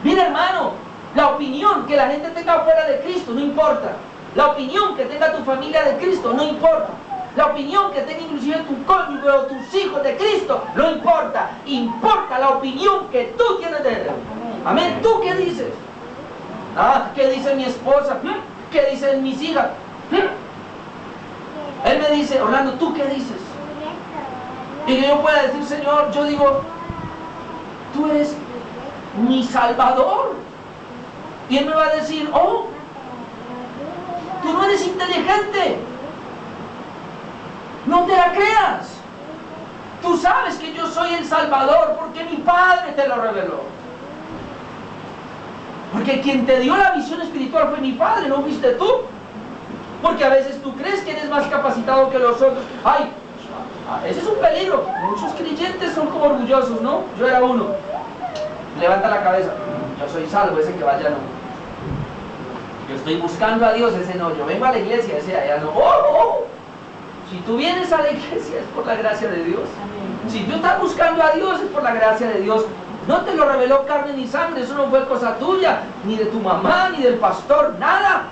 Mira, hermano, la opinión que la gente tenga fuera de Cristo no importa. La opinión que tenga tu familia de Cristo no importa. La opinión que tenga inclusive tu cónyuge o tus hijos de Cristo no importa. Importa la opinión que tú tienes de Él. Amén. ¿Tú qué dices? ¿Qué dice mi esposa? ¿Qué dicen mis hijas? Él me dice, Orlando, ¿tú qué dices? Y que yo pueda decir, Señor, yo digo, tú eres mi Salvador. Y Él me va a decir, oh, tú no eres inteligente. No te la creas. Tú sabes que yo soy el Salvador porque mi Padre te lo reveló. Porque quien te dio la visión espiritual fue mi Padre, no fuiste tú. Porque a veces tú crees que eres más capacitado que los otros. Ay, ese es un peligro. Muchos creyentes son como orgullosos, ¿no? Yo era uno. Levanta la cabeza. Yo soy salvo, ese que vaya no. Yo estoy buscando a Dios, ese no. Yo vengo a la iglesia, ese allá no. ¡Oh! Si tú vienes a la iglesia es por la gracia de Dios. Si tú estás buscando a Dios es por la gracia de Dios. No te lo reveló carne ni sangre, eso no fue cosa tuya, ni de tu mamá, ni del pastor, nada.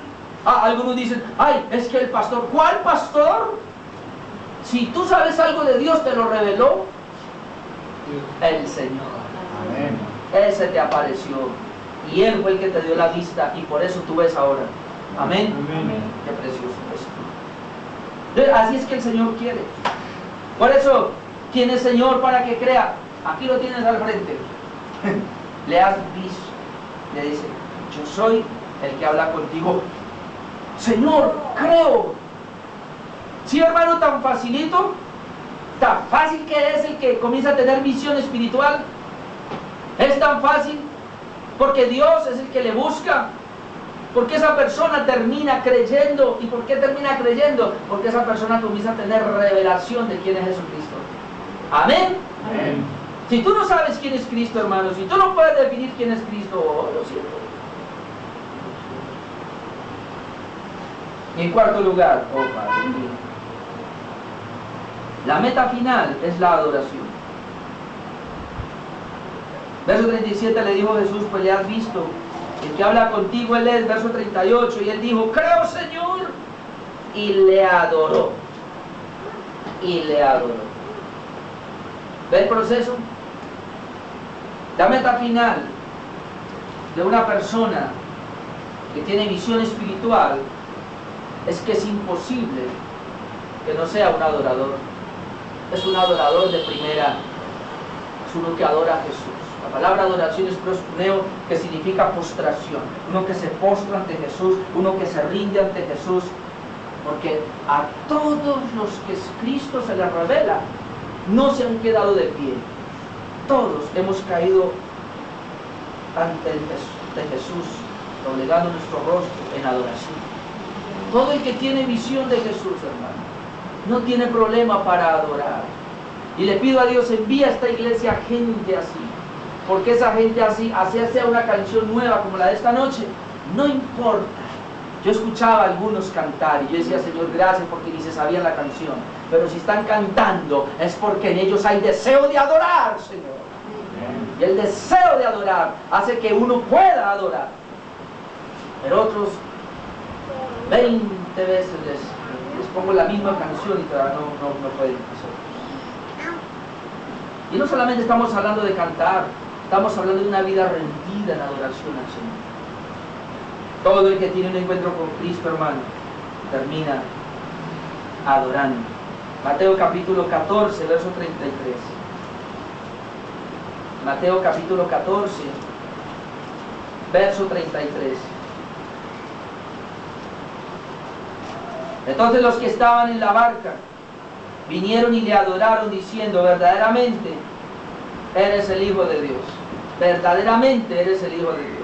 Algunos dicen, ay, es que el pastor, ¿cuál pastor? Si tú sabes algo de Dios, te lo reveló el Señor. Amén. Él se te apareció y Él fue el que te dio la vista y por eso tú ves ahora. Amén. Amén. Qué precioso es. Así es que el Señor quiere. Por eso, ¿quién es Señor para que crea? Aquí lo tienes al frente. Le has visto. Le dice, yo soy el que habla contigo. Señor, creo. ¿Sí, hermano, tan facilito? Tan fácil que es el que comienza a tener visión espiritual. Es tan fácil porque Dios es el que le busca. Porque esa persona termina creyendo. ¿Y por qué termina creyendo? Porque esa persona comienza a tener revelación de quién es Jesucristo. Amén. Amén. Si tú no sabes quién es Cristo, hermano, si tú no puedes definir quién es Cristo, lo siento. Y en cuarto lugar, Padre mío, la meta final es la adoración. Verso 37 le dijo Jesús, pues le has visto. El que habla contigo Él es, verso 38, y Él dijo, creo, Señor, y le adoró. Y le adoró. ¿Ve el proceso? La meta final de una persona que tiene visión espiritual es que es imposible que no sea un adorador. Es un adorador de primera. Es uno que adora a Jesús. La palabra adoración es proskuneo, que significa postración. Uno que se postra ante Jesús, uno que se rinde ante Jesús. Porque a todos los que Cristo se les revela, no se han quedado de pie. Todos hemos caído ante de Jesús, doblegando nuestro rostro en adoración. Todo el que tiene visión de Jesús, hermano, no tiene problema para adorar. Y le pido a Dios, envía a esta iglesia gente así, porque esa gente así sea una canción nueva como la de esta noche, no importa. Yo escuchaba a algunos cantar y yo decía, Señor, gracias porque ni se sabían la canción, pero si están cantando es porque en ellos hay deseo de adorar, Señor. Y el deseo de adorar hace que uno pueda adorar. Pero otros 20 veces les pongo la misma canción y todavía no pueden nosotros. Y no solamente estamos hablando de cantar, estamos hablando de una vida rendida en adoración al Señor. Todo el que tiene un encuentro con Cristo, hermano, termina adorando. Mateo capítulo 14, verso 33. Mateo capítulo 14, verso 33. Entonces los que estaban en la barca vinieron y le adoraron diciendo, verdaderamente eres el Hijo de Dios. Verdaderamente eres el Hijo de Dios.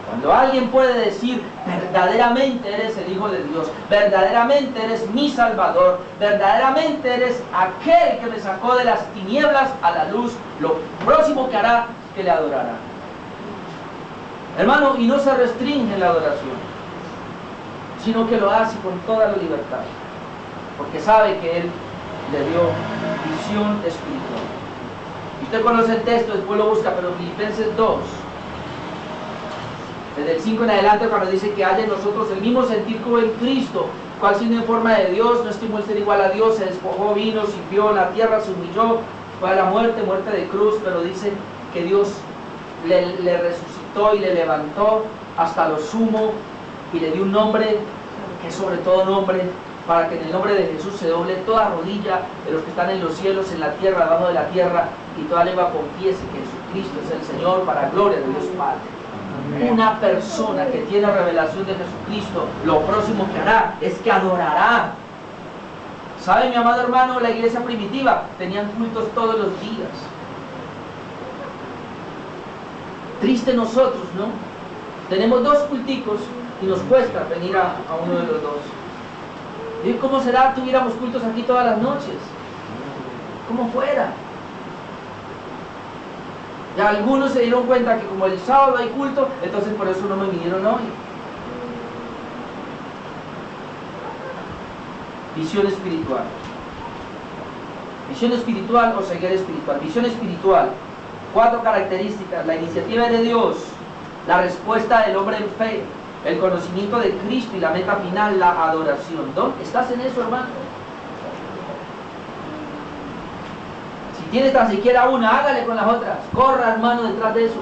Cuando alguien puede decir, verdaderamente eres el Hijo de Dios, verdaderamente eres mi Salvador, verdaderamente eres aquel que me sacó de las tinieblas a la luz, lo próximo que hará es que le adorará. Hermano, y no se restringe en la adoración, sino que lo hace con toda la libertad, porque sabe que Él le dio visión espiritual. Y usted conoce el texto, después lo busca, pero Filipenses 2, desde el 5 en adelante, cuando dice que haya en nosotros el mismo sentir como en Cristo, cual siendo en forma de Dios, no estimó el ser igual a Dios, se despojó, vino, sirvió en la tierra, se humilló, fue a la muerte de cruz, pero dice que Dios le resucitó y le levantó hasta lo sumo y le dio un nombre que es sobre todo nombre, para que en el nombre de Jesús se doble toda rodilla de los que están en los cielos, en la tierra, debajo de la tierra, y toda lengua confiese que Jesucristo es el Señor, para gloria de Dios Padre. Una persona que tiene revelación de Jesucristo, lo próximo que hará es que adorará. ¿Sabe, mi amado hermano? La iglesia primitiva tenían cultos todos los días. Triste nosotros, ¿no? Tenemos 2 culticos y nos cuesta venir a uno de los 2. ¿Y cómo será tuviéramos cultos aquí todas las noches? Como fuera. Y algunos se dieron cuenta que como el sábado hay culto, entonces por eso no me vinieron hoy. Visión espiritual. Visión espiritual o ceguera espiritual. Visión espiritual. 4 características. La iniciativa es de Dios. La respuesta del hombre en fe. El conocimiento de Cristo y la meta final, la adoración. ¿Dónde estás en eso, hermano? Si tienes tan siquiera una, hágale con las otras. Corra, hermano, detrás de eso.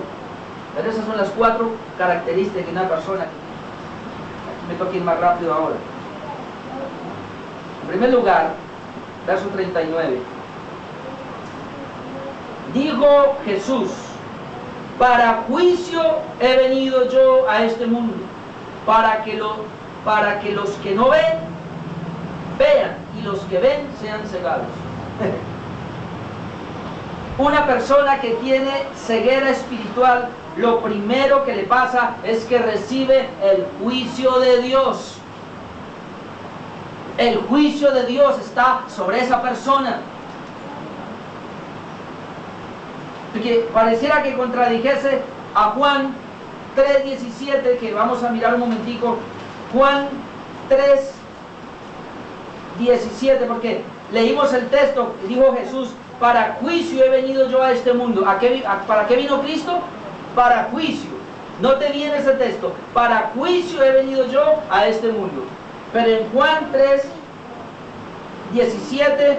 Pero esas son las 4 características de una persona. Aquí me toca ir más rápido ahora. En primer lugar, verso 39. Dijo Jesús, para juicio he venido yo a este mundo, para que los que no ven, vean, y los que ven sean cegados. Una persona que tiene ceguera espiritual, lo primero que le pasa es que recibe el juicio de Dios. El juicio de Dios está sobre esa persona. Porque pareciera que contradijese a Juan 3:17, que vamos a mirar un momentico. Juan 3:17, porque leímos el texto y dijo Jesús, para juicio he venido yo a este mundo. ¿Para qué vino Cristo? Para juicio. Note bien ese texto. Para juicio he venido yo a este mundo. Pero en Juan 3:17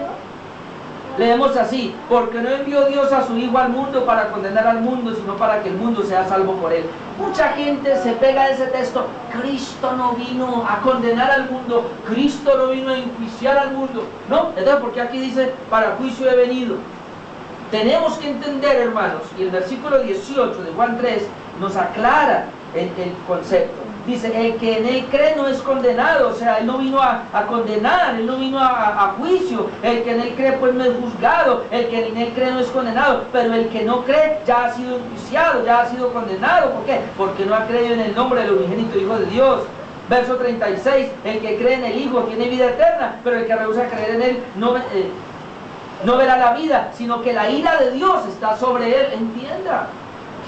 leemos así, porque no envió Dios a su Hijo al mundo para condenar al mundo, sino para que el mundo sea salvo por él. Mucha gente se pega a ese texto. Cristo no vino a condenar al mundo, Cristo no vino a enjuiciar al mundo. No, entonces, ¿por qué aquí dice, para juicio he venido? Tenemos que entender, hermanos, y el versículo 18 de Juan 3 nos aclara el concepto. dice, el que en él cree no es condenado, o sea, él no vino a condenar, él no vino a juicio, el que en él cree pues no es juzgado, el que en él cree no es condenado, pero el que no cree ya ha sido enjuiciado, ya ha sido condenado. ¿Por qué? Porque no ha creído en el nombre del unigénito Hijo de Dios. Verso 36, el que cree en el Hijo tiene vida eterna, pero el que rehúsa creer en él no verá la vida, sino que la ira de Dios está sobre él. Entienda.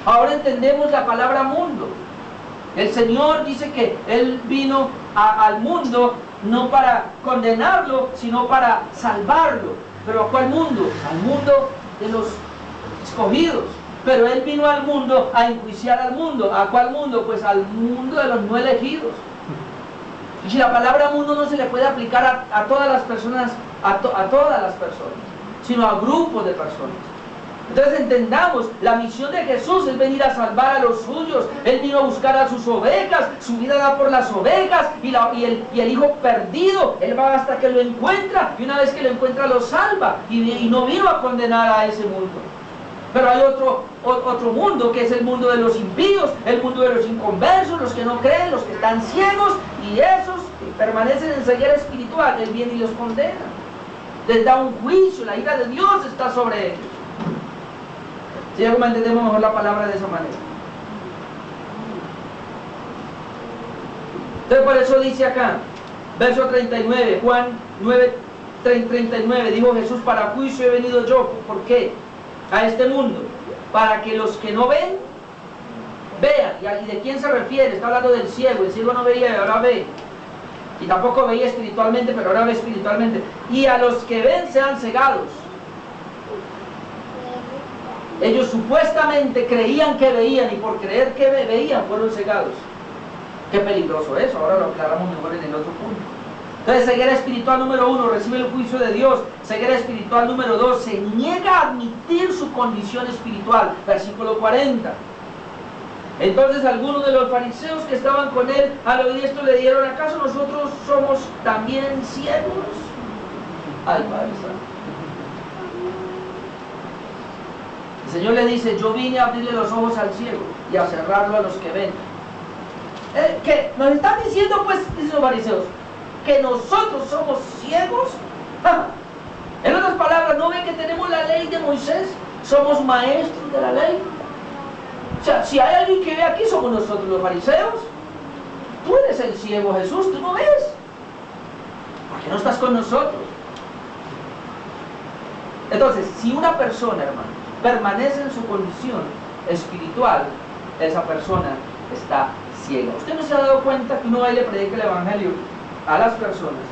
Ahora entendemos la palabra mundo. El Señor dice que Él vino al mundo no para condenarlo, sino para salvarlo. ¿Pero a cuál mundo? Al mundo de los escogidos. Pero Él vino al mundo a enjuiciar al mundo. ¿A cuál mundo? Pues al mundo de los no elegidos. Y si la palabra mundo no se le puede aplicar a todas las personas, a todas las personas, sino a grupos de personas. Entonces entendamos, la misión de Jesús es venir a salvar a los suyos. Él vino a buscar a sus ovejas, su vida da por las ovejas, y el hijo perdido, Él va hasta que lo encuentra, y una vez que lo encuentra lo salva, y no vino a condenar a ese mundo. Pero hay otro mundo, que es el mundo de los impíos, el mundo de los inconversos, los que no creen, los que están ciegos, y esos que permanecen en ceguera espiritual. Él viene y los condena, les da un juicio, la ira de Dios está sobre ellos. Si ya como entendemos mejor la palabra de esa manera. Entonces por eso dice acá, verso 39, Juan 9:39, dijo Jesús, para juicio he venido yo. ¿Por qué? A este mundo, para que los que no ven, vean. ¿Y de quién se refiere? Está hablando del ciego. El ciego no veía y ahora ve. Y tampoco veía espiritualmente, pero ahora ve espiritualmente. Y a los que ven sean cegados. Ellos supuestamente creían que veían, y por creer que veían fueron cegados. Qué peligroso eso, ahora lo aclaramos mejor en el otro punto. Entonces, ceguera espiritual número 1, recibe el juicio de Dios. Ceguera espiritual número 2, se niega a admitir su condición espiritual. Versículo 40. Entonces algunos de los fariseos que estaban con él, al oír esto le dijeron, ¿acaso nosotros somos también ciegos? Ay, Padre Santo. El Señor le dice, yo vine a abrirle los ojos al ciego y a cerrarlo a los que ven. Que nos están diciendo, pues, dicen los fariseos, que nosotros somos ciegos. En otras palabras, ¿no ven que tenemos la ley de Moisés? Somos maestros de la ley. O sea, si hay alguien que ve aquí, somos nosotros los fariseos. Tú eres el ciego, Jesús, tú no ves. ¿Por qué no estás con nosotros? Entonces, si una persona, hermano, permanece en su condición espiritual, esa persona está ciega. ¿Usted no se ha dado cuenta que uno va y le predica el evangelio a las personas?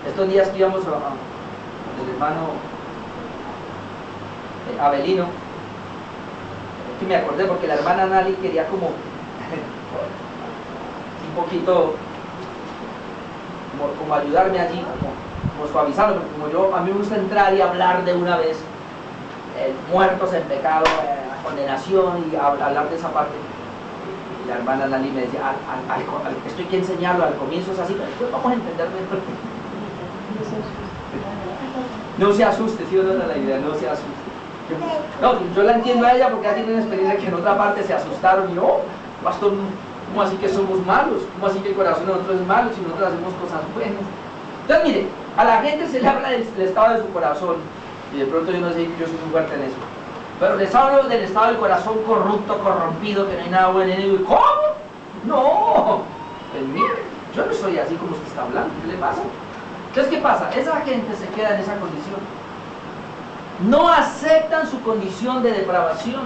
Estos días que íbamos el hermano Abelino, que me acordé porque la hermana Nali quería como un poquito como ayudarme allí, como suavizarlo, porque como a mí me gusta entrar y hablar de una vez, muertos en pecado, condenación, y hablar de esa parte. Y la hermana Nali me decía, esto hay que enseñarlo, al comienzo es así, pero después vamos a entender mejor. No se asuste, si no es la idea, no se asuste. No, yo la entiendo a ella porque ella tiene una experiencia que en otra parte se asustaron y pastor, ¿cómo así que somos malos? ¿Cómo así que el corazón de nosotros es malo si nosotros hacemos cosas buenas? Entonces mire, a la gente se le habla del estado de su corazón, y de pronto yo no sé, yo soy muy fuerte en eso, pero les hablo del estado del corazón corrupto, corrompido, que no hay nada bueno en él. ¿Cómo? No, pues mire, yo no soy así como usted está hablando. ¿Qué le pasa? Entonces, ¿qué pasa? Esa gente se queda en esa condición. No aceptan su condición de depravación,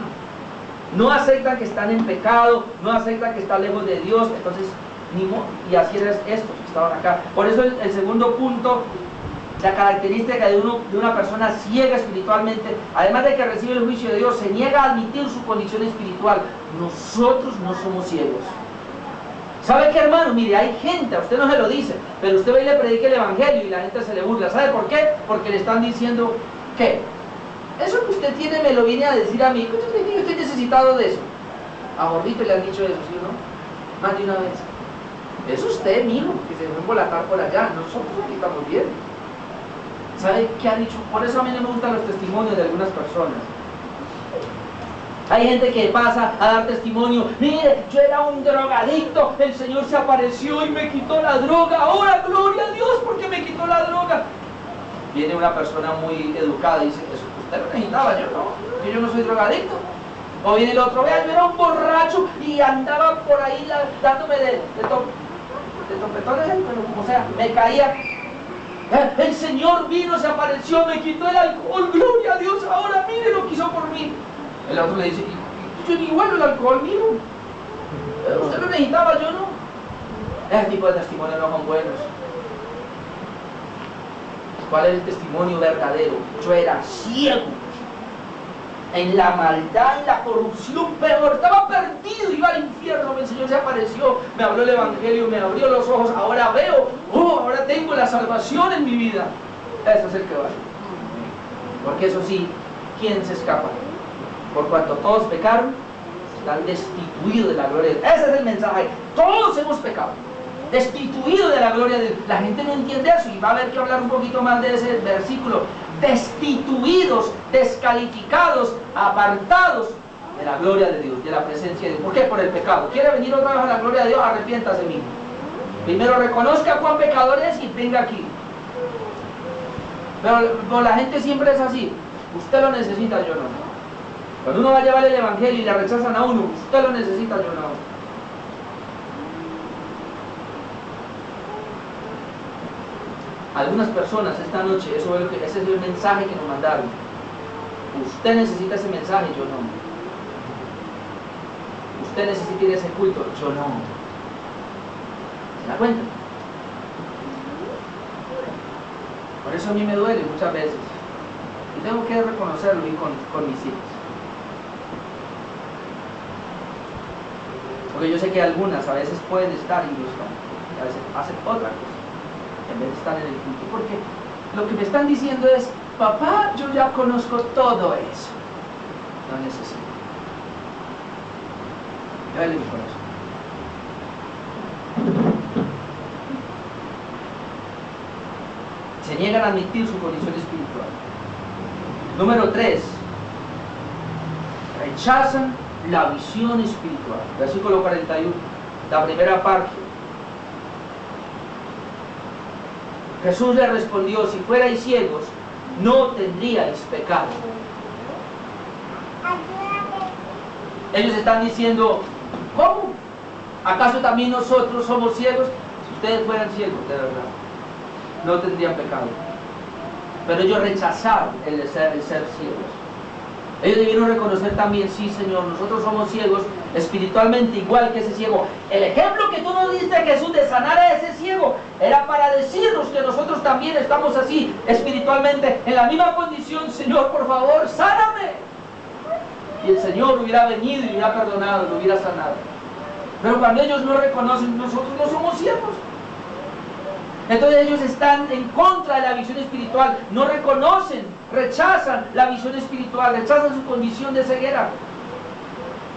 no aceptan que están en pecado, no aceptan que están lejos de Dios. Entonces, y así es estos que estaban acá. Por eso el segundo punto, la característica de una persona ciega espiritualmente, además de que recibe el juicio de Dios, se niega a admitir su condición espiritual. Nosotros no somos ciegos. ¿Sabe qué, hermano? Mire, hay gente, a usted no se lo dice, pero usted va y le predica el evangelio y la gente se le burla. ¿Sabe por qué? Porque le están diciendo, ¿qué? Eso que usted tiene me lo viene a decir a mí. Yo estoy necesitado de eso. A Gordito le han dicho eso, ¿sí o no? Más de una vez. Es usted, mijo, que se fue a embolatar por allá. Nosotros aquí estamos bien. ¿Sabe qué ha dicho? Por eso a mí no me gustan los testimonios de algunas personas. Hay gente que pasa a dar testimonio: mire, yo era un drogadicto, el Señor se apareció y me quitó la droga, ahora gloria a Dios porque me quitó la droga. Viene una persona muy educada y dice: eso usted lo necesitaba, yo no, que yo no soy drogadicto. O viene el otro: vea, yo era un borracho y andaba por ahí dándome de topetones, pero como sea, me caía. El Señor vino, se apareció, me quitó el alcohol, gloria a Dios, ahora mire lo que hizo por mí. El otro le dice: yo ni huelo el alcohol, miro. Usted lo necesitaba, yo no. Ese tipo de testimonios no son buenos. ¿Cuál es el testimonio verdadero? Yo era ciego, en la maldad, en la corrupción, peor, estaba perdido, iba al infierno. El Señor se apareció, me habló el Evangelio, me abrió los ojos, ahora veo, ahora tengo la salvación en mi vida. Ese es el que vale. Porque eso sí, ¿quién se escapa? Por cuanto todos pecaron, están destituidos de la gloria de Dios. Ese es el mensaje. Todos hemos pecado, destituidos de la gloria de Dios. La gente no entiende eso y va a haber que hablar un poquito más de ese versículo. Destituidos, descalificados, apartados de la gloria de Dios, de la presencia de Dios. ¿Por qué? Por el pecado. ¿Quiere venir otra vez a la gloria de Dios? Arrepiéntase mismo. Primero reconozca cuán pecador es y venga aquí. Pero la gente siempre es así: usted lo necesita, yo no. Cuando uno va a llevar el Evangelio y le rechazan a uno: usted lo necesita, yo no. Algunas personas esta noche, ese es el mensaje que nos mandaron. Usted necesita ese mensaje, yo no. Usted necesita ir a ese culto, yo no. ¿Se da cuenta? Por eso a mí me duele muchas veces. Y tengo que reconocerlo y con mis hijos. Porque yo sé que algunas a veces pueden estar y no están. Y a veces hacen otra cosa en vez de estar en el culto, porque lo que me están diciendo es: papá, yo ya conozco todo eso, no necesito. Dale mi corazón. Se niegan a admitir su condición espiritual. Número 3, rechazan la visión espiritual. Versículo 41, la primera parte. Jesús le respondió: si fuerais ciegos, no tendríais pecado. Ellos están diciendo: ¿cómo? ¿Acaso también nosotros somos ciegos? Si ustedes fueran ciegos, de verdad, no tendrían pecado. Pero ellos rechazaron el ser ciegos. Ellos debieron reconocer también: sí, Señor, nosotros somos ciegos espiritualmente, igual que ese ciego. El ejemplo que tú nos diste, Jesús, de sanar a ese ciego, era para decirnos que nosotros también estamos así espiritualmente, en la misma condición. Señor, por favor, sáname. Y el Señor hubiera venido y hubiera perdonado, lo hubiera sanado. Pero cuando ellos no reconocen, nosotros no somos ciegos. Entonces ellos están en contra de la visión espiritual, no reconocen, rechazan la visión espiritual, rechazan su condición de ceguera.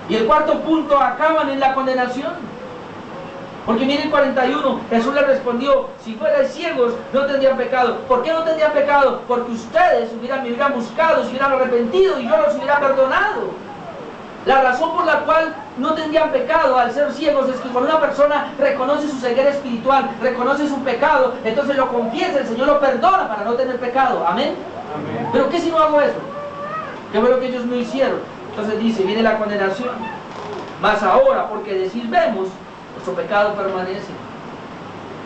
Y el cuarto punto, acaban en la condenación. Porque miren 41, Jesús le respondió: si fuerais ciegos, no tendrían pecado. ¿Por qué no tendrían pecado? Porque ustedes me hubieran buscado, se hubieran arrepentido y yo los hubiera perdonado. La razón por la cual no tendrían pecado al ser ciegos es que cuando una persona reconoce su ceguera espiritual, reconoce su pecado, entonces lo confiesa, el Señor lo perdona para no tener pecado. ¿Amén? Amén. Pero ¿qué si no hago eso? ¿Qué fue lo que ellos no hicieron? Entonces dice, viene la condenación. Más ahora, porque decís vemos, vuestro pecado permanece.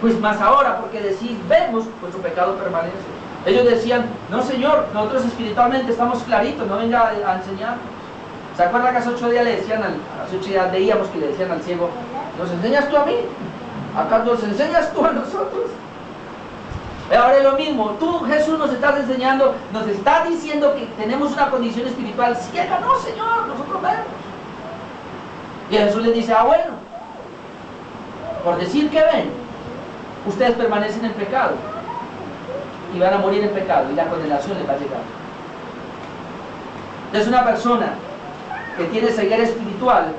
Pues más ahora, porque decís vemos, vuestro pecado permanece. Ellos decían: no, Señor, nosotros espiritualmente estamos claritos, no venga a enseñarnos. ¿Se acuerdan que hace 8 días le decían hace 8 días veíamos que le decían al ciego: ¿nos enseñas tú a mí? ¿Acá nos enseñas tú a nosotros? Ahora es lo mismo, tú, Jesús, nos estás enseñando, nos estás diciendo que tenemos una condición espiritual ciega. No, Señor, nosotros vemos. Y Jesús les dice: ah, bueno, por decir que ven, ustedes permanecen en pecado y van a morir en pecado y la condenación les va a llegar. Entonces una persona que tiene ceguera espiritual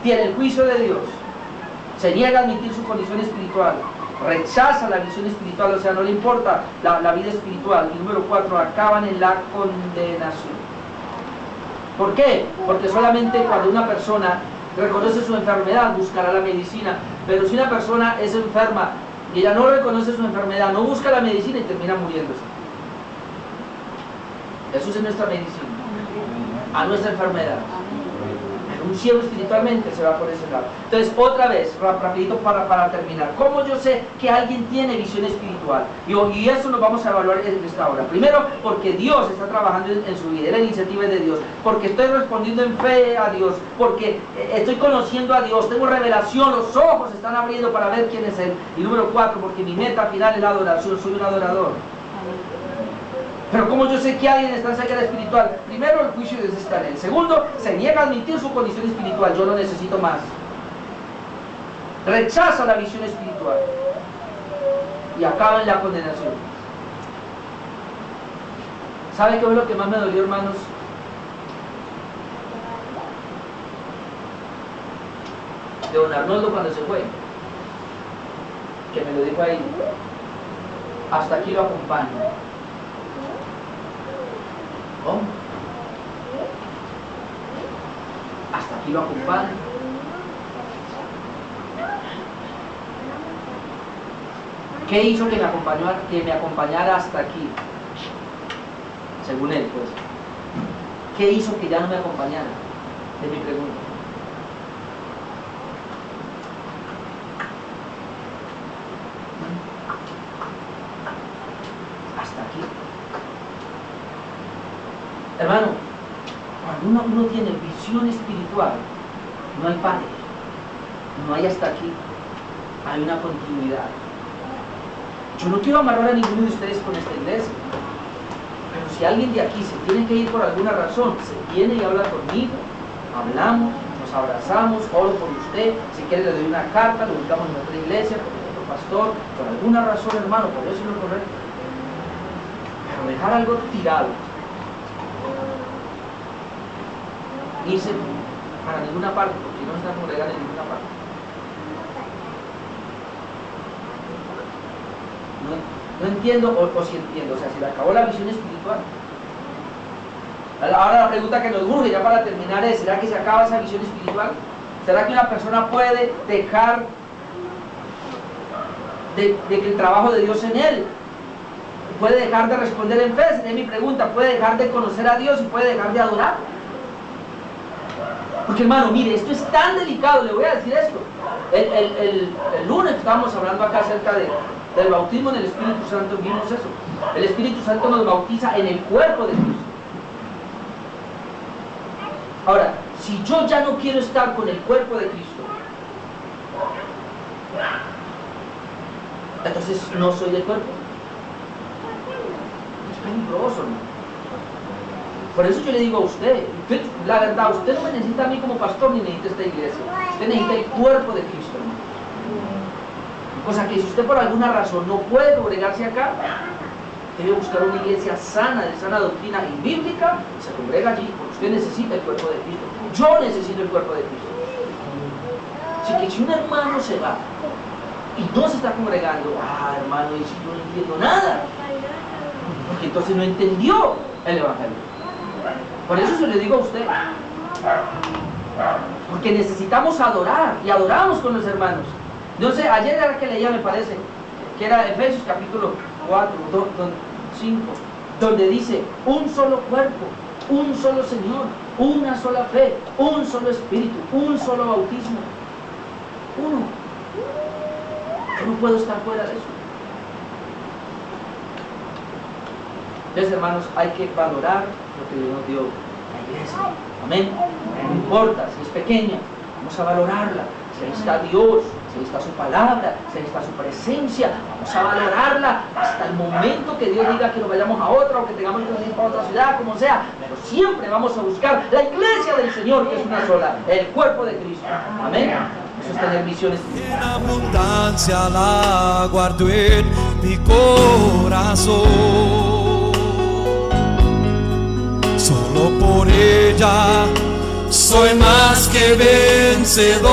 tiene el juicio de Dios, se niega a admitir su condición espiritual, rechaza la visión espiritual, o sea, no le importa la vida espiritual. Y número 4, acaban en la condenación. ¿Por qué? Porque solamente cuando una persona reconoce su enfermedad buscará la medicina, pero si una persona es enferma y ella no reconoce su enfermedad, no busca la medicina y termina muriéndose. Jesús es nuestra medicina a nuestra enfermedad. Un ciego espiritualmente se va por ese lado. Entonces, otra vez, rapidito para terminar. ¿Cómo yo sé que alguien tiene visión espiritual? Y eso lo vamos a evaluar en esta hora. Primero, porque Dios está trabajando en su vida, la iniciativa es de Dios. Porque estoy respondiendo en fe a Dios. Porque estoy conociendo a Dios, tengo revelación, los ojos se están abriendo para ver quién es Él. Y número 4, porque mi meta final es la adoración, soy un adorador. Pero ¿cómo yo sé que alguien está en ceguera espiritual? Primero, el juicio de Dios está en él. Segundo, se niega a admitir su condición espiritual. Yo no necesito más. Rechaza la visión espiritual. Y acaba en la condenación. ¿Sabe qué fue lo que más me dolió, hermanos? De don Arnoldo cuando se fue. Que me lo dijo ahí. Hasta aquí lo acompaño. ¿Cómo? Hasta aquí lo acompaño. ¿Qué hizo que me acompañara hasta aquí? Según él, pues. ¿Qué hizo que ya no me acompañara? Es mi pregunta. Hasta aquí. Hermano, cuando uno tiene visión espiritual, no hay padre, no hay hasta aquí, hay una continuidad. Yo no quiero amarrar a ninguno de ustedes con esta iglesia, pero si alguien de aquí se tiene que ir por alguna razón, se viene y habla conmigo, hablamos, nos abrazamos, oro por usted, si quiere le doy una carta, lo buscamos en otra iglesia, con otro pastor, por alguna razón, hermano, por eso es lo correcto. Pero dejar algo tirado, irse para ninguna parte, porque no está congregando en ninguna parte. No entiendo, o si entiendo, o sea, si le acabó la visión espiritual. Ahora la pregunta que nos urge ya para terminar es, ¿será que se acaba esa visión espiritual? ¿Será que una persona puede dejar de que el trabajo de Dios en él? ¿Puede dejar de responder en fe? Es mi pregunta. ¿Puede dejar de conocer a Dios y puede dejar de adorar? Porque hermano, mire, esto es tan delicado, le voy a decir esto. El lunes estábamos hablando acá acerca del bautismo en el Espíritu Santo, vimos eso. El Espíritu Santo nos bautiza en el cuerpo de Cristo. Ahora, si yo ya no quiero estar con el cuerpo de Cristo, entonces no soy del cuerpo. Es peligroso, hermano. Por eso yo le digo a usted, la verdad, usted no me necesita a mí como pastor ni necesita esta iglesia. Usted necesita el cuerpo de Cristo, hermano. O sea que si usted por alguna razón no puede congregarse acá, debe buscar una iglesia sana, de sana doctrina y bíblica, y se congrega allí, porque usted necesita el cuerpo de Cristo. Yo necesito el cuerpo de Cristo. Así que si un hermano se va y no se está congregando, hermano, y si yo no entiendo nada, porque entonces no entendió el Evangelio. Por eso se le digo a usted, porque necesitamos adorar, y adoramos con los hermanos. No sé, ayer era que leía, me parece, que era Efesios capítulo 4, 5, donde dice, un solo cuerpo, un solo Señor, una sola fe, un solo Espíritu, un solo bautismo. Uno. Yo no puedo estar fuera de eso. Entonces, hermanos, hay que valorar lo que Dios nos dio la iglesia. Amén. No importa si es pequeña, vamos a valorarla. Si ahí está Dios, si ahí está su palabra, si ahí está su presencia, vamos a valorarla hasta el momento que Dios diga que nos vayamos a otra o que tengamos que ir para otra ciudad, como sea. Pero siempre vamos a buscar la iglesia del Señor, que es una sola, el cuerpo de Cristo. Amén. Eso es tener visiones. En abundancia la guardo en mi corazón. Solo por ella soy más que vencedor.